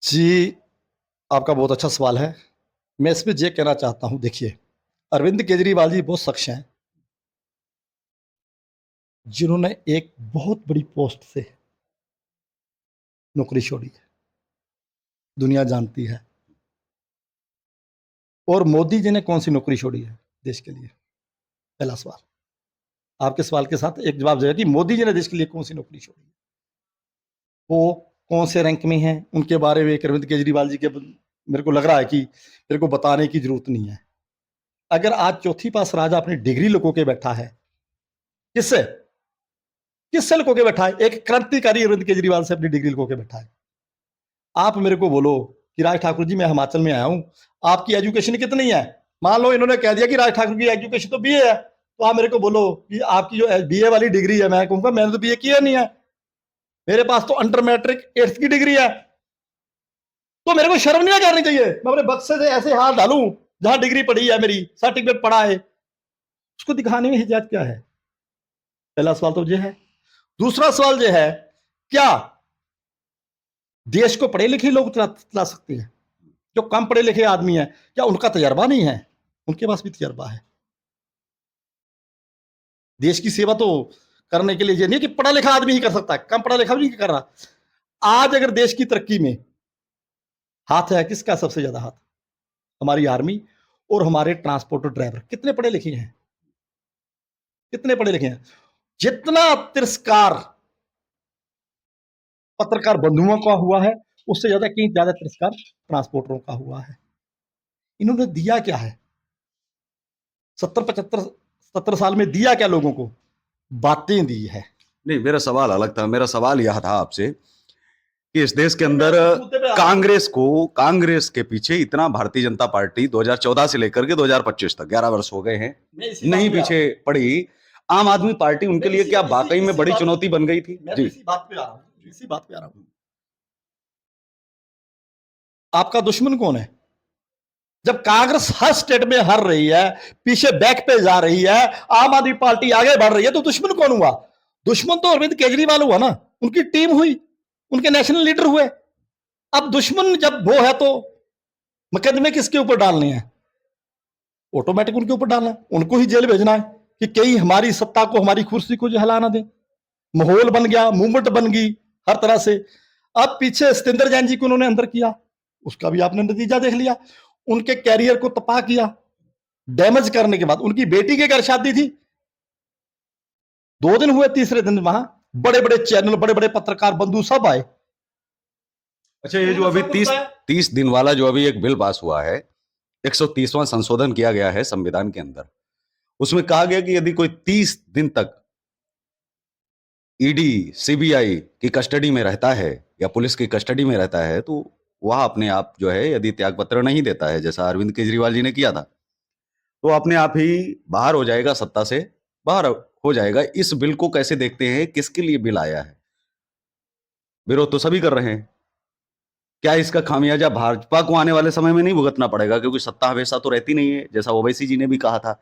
जी, आपका बहुत अच्छा सवाल है। मैं इसमें ये कहना चाहता हूं, देखिए, अरविंद केजरीवाल जी वो शख्स हैं जिन्होंने एक बहुत बड़ी पोस्ट से नौकरी छोड़ी है, दुनिया जानती है। और मोदी जी ने कौन सी नौकरी छोड़ी है देश के लिए? पहला सवाल। आपके सवाल के साथ एक जवाब देगा कि मोदी जी ने देश के लिए कौन सी नौकरी छोड़ी है, वो कौन से रैंक में है, उनके बारे में अरविंद केजरीवाल जी के मेरे को लग रहा है कि मेरे को बताने की जरूरत नहीं है। अगर आज चौथी पास राजा अपनी डिग्री लुको के बैठा है, किससे किससे लुको के बैठा है? एक क्रांतिकारी अरविंद केजरीवाल से अपनी डिग्री लुको के बैठा है। आप मेरे को बोलो कि राज ठाकुर जी मैं हिमाचल में आया हूं, आपकी एजुकेशन कितनी है? मान लो इन्होंने कह दिया कि राज ठाकुर की एजुकेशन तो बीए है, तो आप मेरे को बोलो कि आपकी जो बीए वाली डिग्री है, मैं कहूंगा मैंने तो बीए किया नहीं है। मेरे पास तो अंडर मैट्रिक 8th की डिग्री है, तो मेरे को शर्म नहीं करनी चाहिए। मैं अपने बक्से से ऐसे हाथ डालूं जहां डिग्री पड़ी है, मेरी सर्टिफिकेट पड़ा है, उसको दिखाने में हिजात क्या है? पहला सवाल तो यह है। दूसरा सवाल यह है, क्या देश को पढ़े लिखे लोग चला सकते हैं? जो कम पढ़े लिखे आदमी हैं, क्या उनका तजर्बा नहीं है? उनके पास भी तजर्बा है। देश की सेवा तो करने के लिए ये नहीं कि पढ़ा लिखा आदमी ही कर सकता है, कम पढ़ा लिखा भी नहीं कर रहा। आज अगर देश की तरक्की में हाथ है किसका? सबसे ज्यादा हाथ हमारी आर्मी और हमारे ट्रांसपोर्टर ड्राइवर। कितने पढ़े लिखे हैं? कितने पढ़े लिखे हैं? जितना तिरस्कार पत्रकार बंधुओं का हुआ है, उससे ज्यादा कहीं ज्यादा तिरस्कार ट्रांसपोर्टरों का हुआ है। इन्होंने दिया क्या है? 70 साल में दिया क्या लोगों को? बातें दी है। नहीं, मेरा सवाल अलग था। मेरा सवाल यह था आपसे कि इस देश के अंदर कांग्रेस के पीछे इतना भारतीय जनता पार्टी 2014 से लेकर के 2025 तक 11 वर्ष हो गए हैं, नहीं पीछे पड़ी। आम आदमी पार्टी उनके लिए क्या वाकई में बड़ी चुनौती बन गई थी? जी, इसी बात पे आ रहा हूं। आपका दुश्मन कौन है? जब कांग्रेस हर स्टेट में हार रही है, पीछे बैक पे जा रही है, आम आदमी पार्टी आगे बढ़ रही है, तो दुश्मन कौन हुआ? दुश्मन तो अरविंद केजरीवाल हुआ ना, उनकी टीम हुई, उनके नेशनल लीडर हुए। अब दुश्मन जब वो है तो मुकदमे किसके ऊपर डालने हैं? ऑटोमेटिक उनके ऊपर डालना है, उनको ही जेल भेजना है कि कहीं हमारी सत्ता को, हमारी कुर्सी को जो हिला ना दे। माहौल बन गया, मूवमेंट बन गई हर तरह से। अब पीछे सत्येंद्र जैन जी को उन्होंने अंदर किया, उसका भी आपने नतीजा देख लिया। उनके कैरियर को तपा किया, डैमेज करने के बाद उनकी बेटी के घर शादी थी, 2 दिन हुए, तीसरे दिन वहां बड़े बड़े चैनल, बड़े बड़े पत्रकार बंधु सब आए। अच्छा, ये जो अभी 30 दिन वाला जो अभी एक बिल पास हुआ है, 130वां संशोधन किया गया है संविधान के अंदर, उसमें कहा गया कि यदि कोई 30 दिन तक ईडी सीबीआई की कस्टडी में रहता है या पुलिस की कस्टडी में रहता है, तो वह अपने आप जो है यदि त्यागपत्र नहीं देता है, जैसा अरविंद केजरीवाल जी ने किया था, तो अपने आप ही बाहर हो जाएगा, सत्ता से बाहर हो जाएगा। इस बिल को कैसे देखते हैं? किसके लिए बिल आया है? विरोध तो सभी कर रहे हैं। क्या इसका खामियाजा भाजपा को आने वाले समय में नहीं भुगतना पड़ेगा? क्योंकि सत्ता हमेशा तो रहती नहीं है, जैसा ओवैसी जी ने भी कहा था।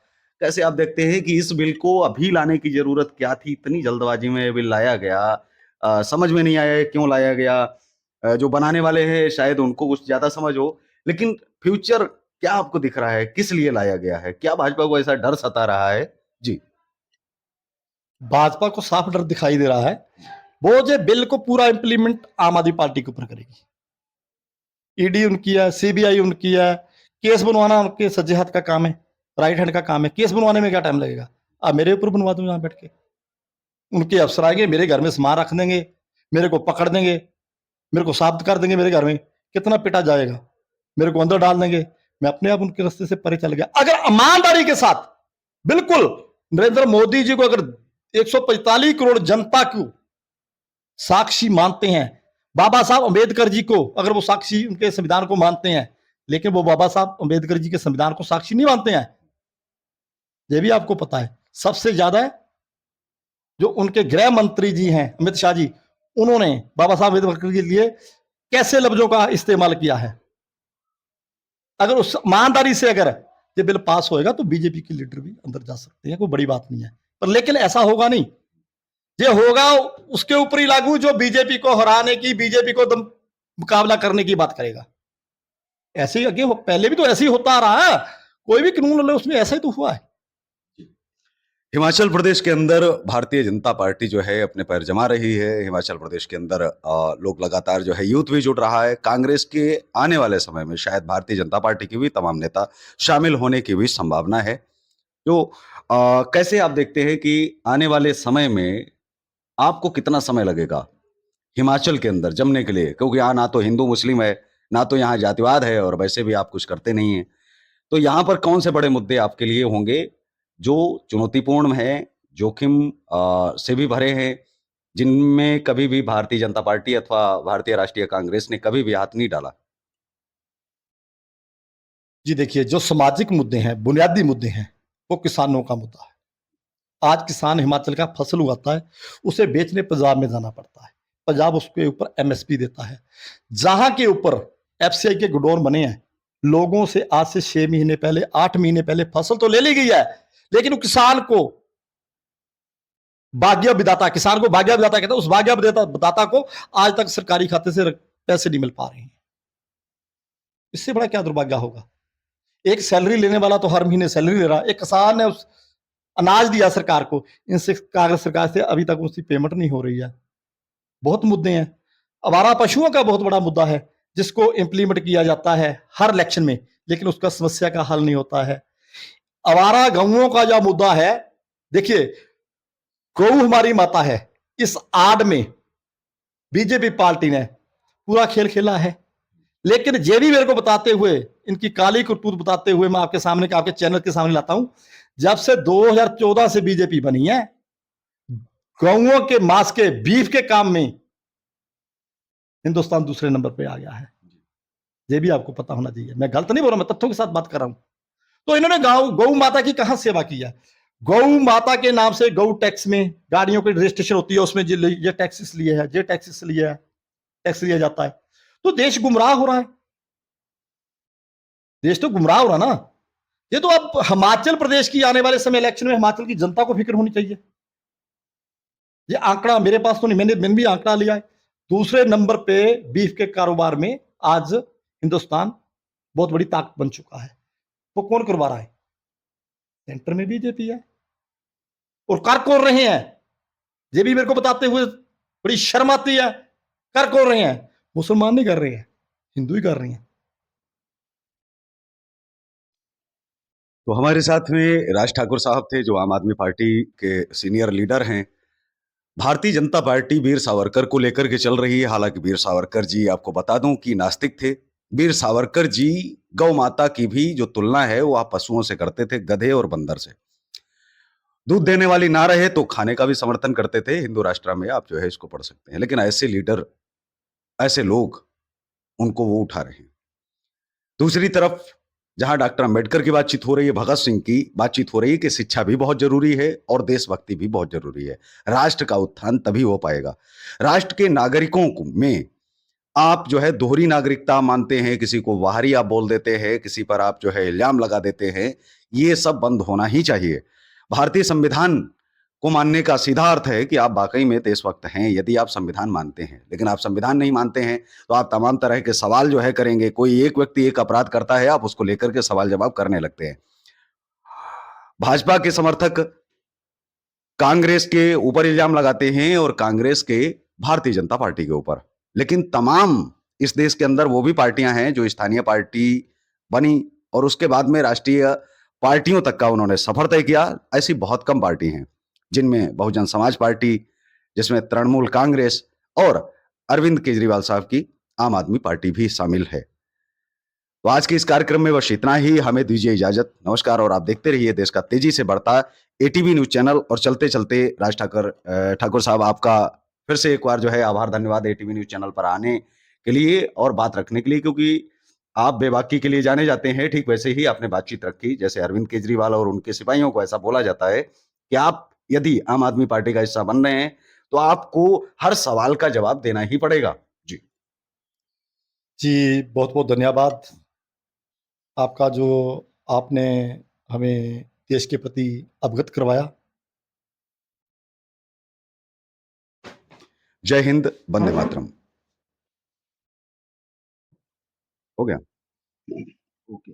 कैसे आप देखते हैं कि इस बिल को अभी लाने की जरूरत क्या थी? इतनी जल्दबाजी में ये बिल लाया गया, समझ में नहीं आया क्यों लाया गया। जो बनाने वाले हैं शायद उनको कुछ ज्यादा समझ हो, लेकिन फ्यूचर क्या आपको दिख रहा है? किस लिए लाया गया है? क्या भाजपा को ऐसा डर सता रहा है? जी। भाजपा को साफ डर दिखाई दे रहा है। वो जो बिल को पूरा इंप्लीमेंट आम आदमी पार्टी के ऊपर करेगी। ईडी उनकी है, सीबीआई उनकी है, केस बनवाना उनके सज्जे हाथ का काम है, राइट हैंड का काम है। केस बनवाने में क्या टाइम लगेगा? आप मेरे ऊपर बनवा दो यहां बैठ के। उनके अफसर आएंगे, मेरे घर में सामान रख देंगे, मेरे को पकड़ देंगे, मेरे को साबित कर देंगे, मेरे घर में कितना पिटा जाएगा, मेरे को अंदर डाल देंगे, मैं अपने आप उनके रास्ते से परे चल गया। अगर ईमानदारी के साथ, बिल्कुल नरेंद्र मोदी जी को अगर 145 करोड़ जनता को साक्षी मानते हैं, बाबा साहब अंबेडकर जी को अगर वो साक्षी उनके संविधान को मानते हैं, लेकिन वो बाबा साहब अंबेडकर जी के संविधान को साक्षी नहीं मानते हैं, ये भी आपको पता है। सबसे ज्यादा जो उनके गृह मंत्री जी हैं अमित शाह जी, उन्होंने बाबा साहब अम्बेडकर के लिए कैसे लफ्जों का इस्तेमाल किया है। अगर उस ईमानदारी से अगर ये बिल पास होएगा तो बीजेपी के लीडर भी अंदर जा सकते हैं, कोई बड़ी बात नहीं है। पर लेकिन ऐसा होगा नहीं, ये होगा उसके ऊपर ही लागू जो बीजेपी को हराने की, बीजेपी को मुकाबला करने की बात करेगा। ऐसे ही आगे पहले भी तो ऐसे ही होता आ रहा है, कोई भी कानून ले उसमें ऐसा ही तो हुआ है। हिमाचल प्रदेश के अंदर भारतीय जनता पार्टी जो है अपने पैर जमा रही है। हिमाचल प्रदेश के अंदर लोग लगातार जो है, यूथ भी जुड़ रहा है। कांग्रेस के आने वाले समय में शायद भारतीय जनता पार्टी के भी तमाम नेता शामिल होने की भी संभावना है। तो कैसे आप देखते हैं कि आने वाले समय में आपको कितना समय लगेगा हिमाचल के अंदर जमने के लिए? क्योंकि यहाँ ना तो हिंदू मुस्लिम है, ना तो यहाँ जातिवाद है, और वैसे भी आप कुछ करते नहीं हैं। तो यहाँ पर कौन से बड़े मुद्दे आपके लिए होंगे जो चुनौतीपूर्ण हैं, जोखिम से भी भरे हैं, जिनमें कभी भी भारतीय जनता पार्टी अथवा भारतीय राष्ट्रीय कांग्रेस ने कभी भी हाथ नहीं डाला? जी देखिए, जो सामाजिक मुद्दे हैं, बुनियादी मुद्दे हैं, वो किसानों का मुद्दा है। आज किसान हिमाचल का फसल उगाता है, उसे बेचने पंजाब में जाना पड़ता है। पंजाब उसके ऊपर एमएसपी देता है। जहां के ऊपर एफसीआई के गोडाउन बने हैं, लोगों से आज से 6 महीने पहले, 8 महीने पहले फसल तो ले ली गई है, लेकिन किसान को भाग्य विदाता, किसान को भाग्य विदाता कहते हैं, उस भाग्य विदाता को आज तक सरकारी खाते से पैसे नहीं मिल पा रहे हैं। इससे बड़ा क्या दुर्भाग्य होगा? एक सैलरी लेने वाला तो हर महीने सैलरी ले रहा है, एक किसान ने उस अनाज दिया सरकार को, इनसे कांग्रेस सरकार से अभी तक उसकी पेमेंट नहीं हो रही है। बहुत मुद्दे हैं। आवारा पशुओं का बहुत बड़ा मुद्दा है, जिसको इंप्लीमेंट किया जाता है हर इलेक्शन में, लेकिन उसका समस्या का हल नहीं होता है। आवारा गौओं का जो मुद्दा है, देखिए, गौ हमारी माता है, इस आड़ में बीजेपी पार्टी ने पूरा खेल खेला है। लेकिन ये भी मेरे को बताते हुए, इनकी काली करतूत बताते हुए मैं आपके सामने, आपके चैनल के सामने लाता हूं, जब से 2014 से बीजेपी बनी है, गौओं के मांस के, बीफ के काम में हिंदुस्तान दूसरे नंबर पे आ गया है। ये भी आपको पता होना चाहिए। मैं गलत नहीं बोल रहा, मैं तथ्यों के साथ बात कर रहा हूं। तो इन्होंने गौ माता की कहां सेवा की है? गौ माता के नाम से गौ टैक्स में गाड़ियों की रजिस्ट्रेशन होती है, उसमें ये टैक्स इसलिए है, ये टैक्स इसलिए है, टैक्स लिया जाता है। तो देश गुमराह हो रहा है, देश तो गुमराह हो रहा ना। ये तो अब हिमाचल प्रदेश की आने वाले समय इलेक्शन में हिमाचल की जनता को फिक्र होनी चाहिए। ये आंकड़ा मेरे पास तो नहीं, मैंने भी आंकड़ा लिया है। दूसरे नंबर पे बीफ के कारोबार में आज हिंदुस्तान बहुत बड़ी ताकत बन चुका है। वो कौन करवा रहा है? सेंटर में बीजेपी है। और कर कौन रहे हैं, ये भी मेरे को बताते हुए बड़ी शर्म आती है। कर कौन रहे हैं? मुसलमान नहीं कर रहे हैं, हिंदू ही कर रहे हैं। तो हमारे साथ में राज ठाकुर साहब थे, जो आम आदमी पार्टी के सीनियर लीडर हैं। भारतीय जनता पार्टी वीर सावरकर को लेकर के चल रही है। हालांकि वीर सावरकर जी, आपको बता दूं कि नास्तिक थे। वीर सावरकर जी गौ माता की भी जो तुलना है वो आप पशुओं से करते थे, गधे और बंदर से। दूध देने वाली ना रहे तो खाने का भी समर्थन करते थे। हिंदू राष्ट्र में आप जो है इसको पढ़ सकते हैं। लेकिन ऐसे लीडर, ऐसे लोग, उनको वो उठा रहे हैं। दूसरी तरफ जहां डॉक्टर अंबेडकर की बातचीत हो रही है, भगत सिंह की बातचीत हो रही है कि शिक्षा भी बहुत जरूरी है और देशभक्ति भी बहुत जरूरी है। राष्ट्र का उत्थान तभी हो पाएगा। राष्ट्र के नागरिकों में आप जो है दोहरी नागरिकता मानते हैं, किसी को बाहरी आप बोल देते हैं, किसी पर आप जो है इल्जाम लगा देते हैं, ये सब बंद होना ही चाहिए। भारतीय संविधान को मानने का सीधा अर्थ है कि आप वाकई में देशभक्त हैं, यदि आप संविधान मानते हैं। लेकिन आप संविधान नहीं मानते हैं तो आप तमाम तरह के सवाल जो है करेंगे। कोई एक व्यक्ति एक अपराध करता है, आप उसको लेकर के सवाल जवाब करने लगते हैं। भाजपा के समर्थक कांग्रेस के ऊपर इल्जाम लगाते हैं और कांग्रेस के भारतीय जनता पार्टी के ऊपर। लेकिन तमाम इस देश के अंदर वो भी पार्टियां हैं जो स्थानीय पार्टी बनी और उसके बाद में राष्ट्रीय पार्टियों तक का उन्होंने सफर तय किया। ऐसी बहुत कम पार्टी हैं, जिनमें बहुजन समाज पार्टी, जिसमें तृणमूल कांग्रेस और अरविंद केजरीवाल साहब की आम आदमी पार्टी भी शामिल है। तो आज के इस कार्यक्रम में बस इतना ही। हमें दीजिए इजाजत। नमस्कार। और आप देखते रहिए देश का तेजी से बढ़ता एटीवी न्यूज चैनल। और चलते चलते राज ठाकुर साहब, आपका फिर से एक बार जो है आभार, धन्यवाद एटीवी न्यूज चैनल पर आने के लिए और बात रखने के लिए, क्योंकि आप बेबाकी के लिए जाने जाते हैं। ठीक वैसे ही आपने बातचीत रखी, जैसे अरविंद केजरीवाल और उनके सिपाहियों को ऐसा बोला जाता है कि आप यदि आम आदमी पार्टी का हिस्सा बन रहे हैं तो आपको हर सवाल का जवाब देना ही पड़ेगा। जी जी, बहुत बहुत धन्यवाद आपका, जो आपने हमें देश के प्रति अवगत करवाया। जय हिंद, वंदे मातरम। हो गया। ओके।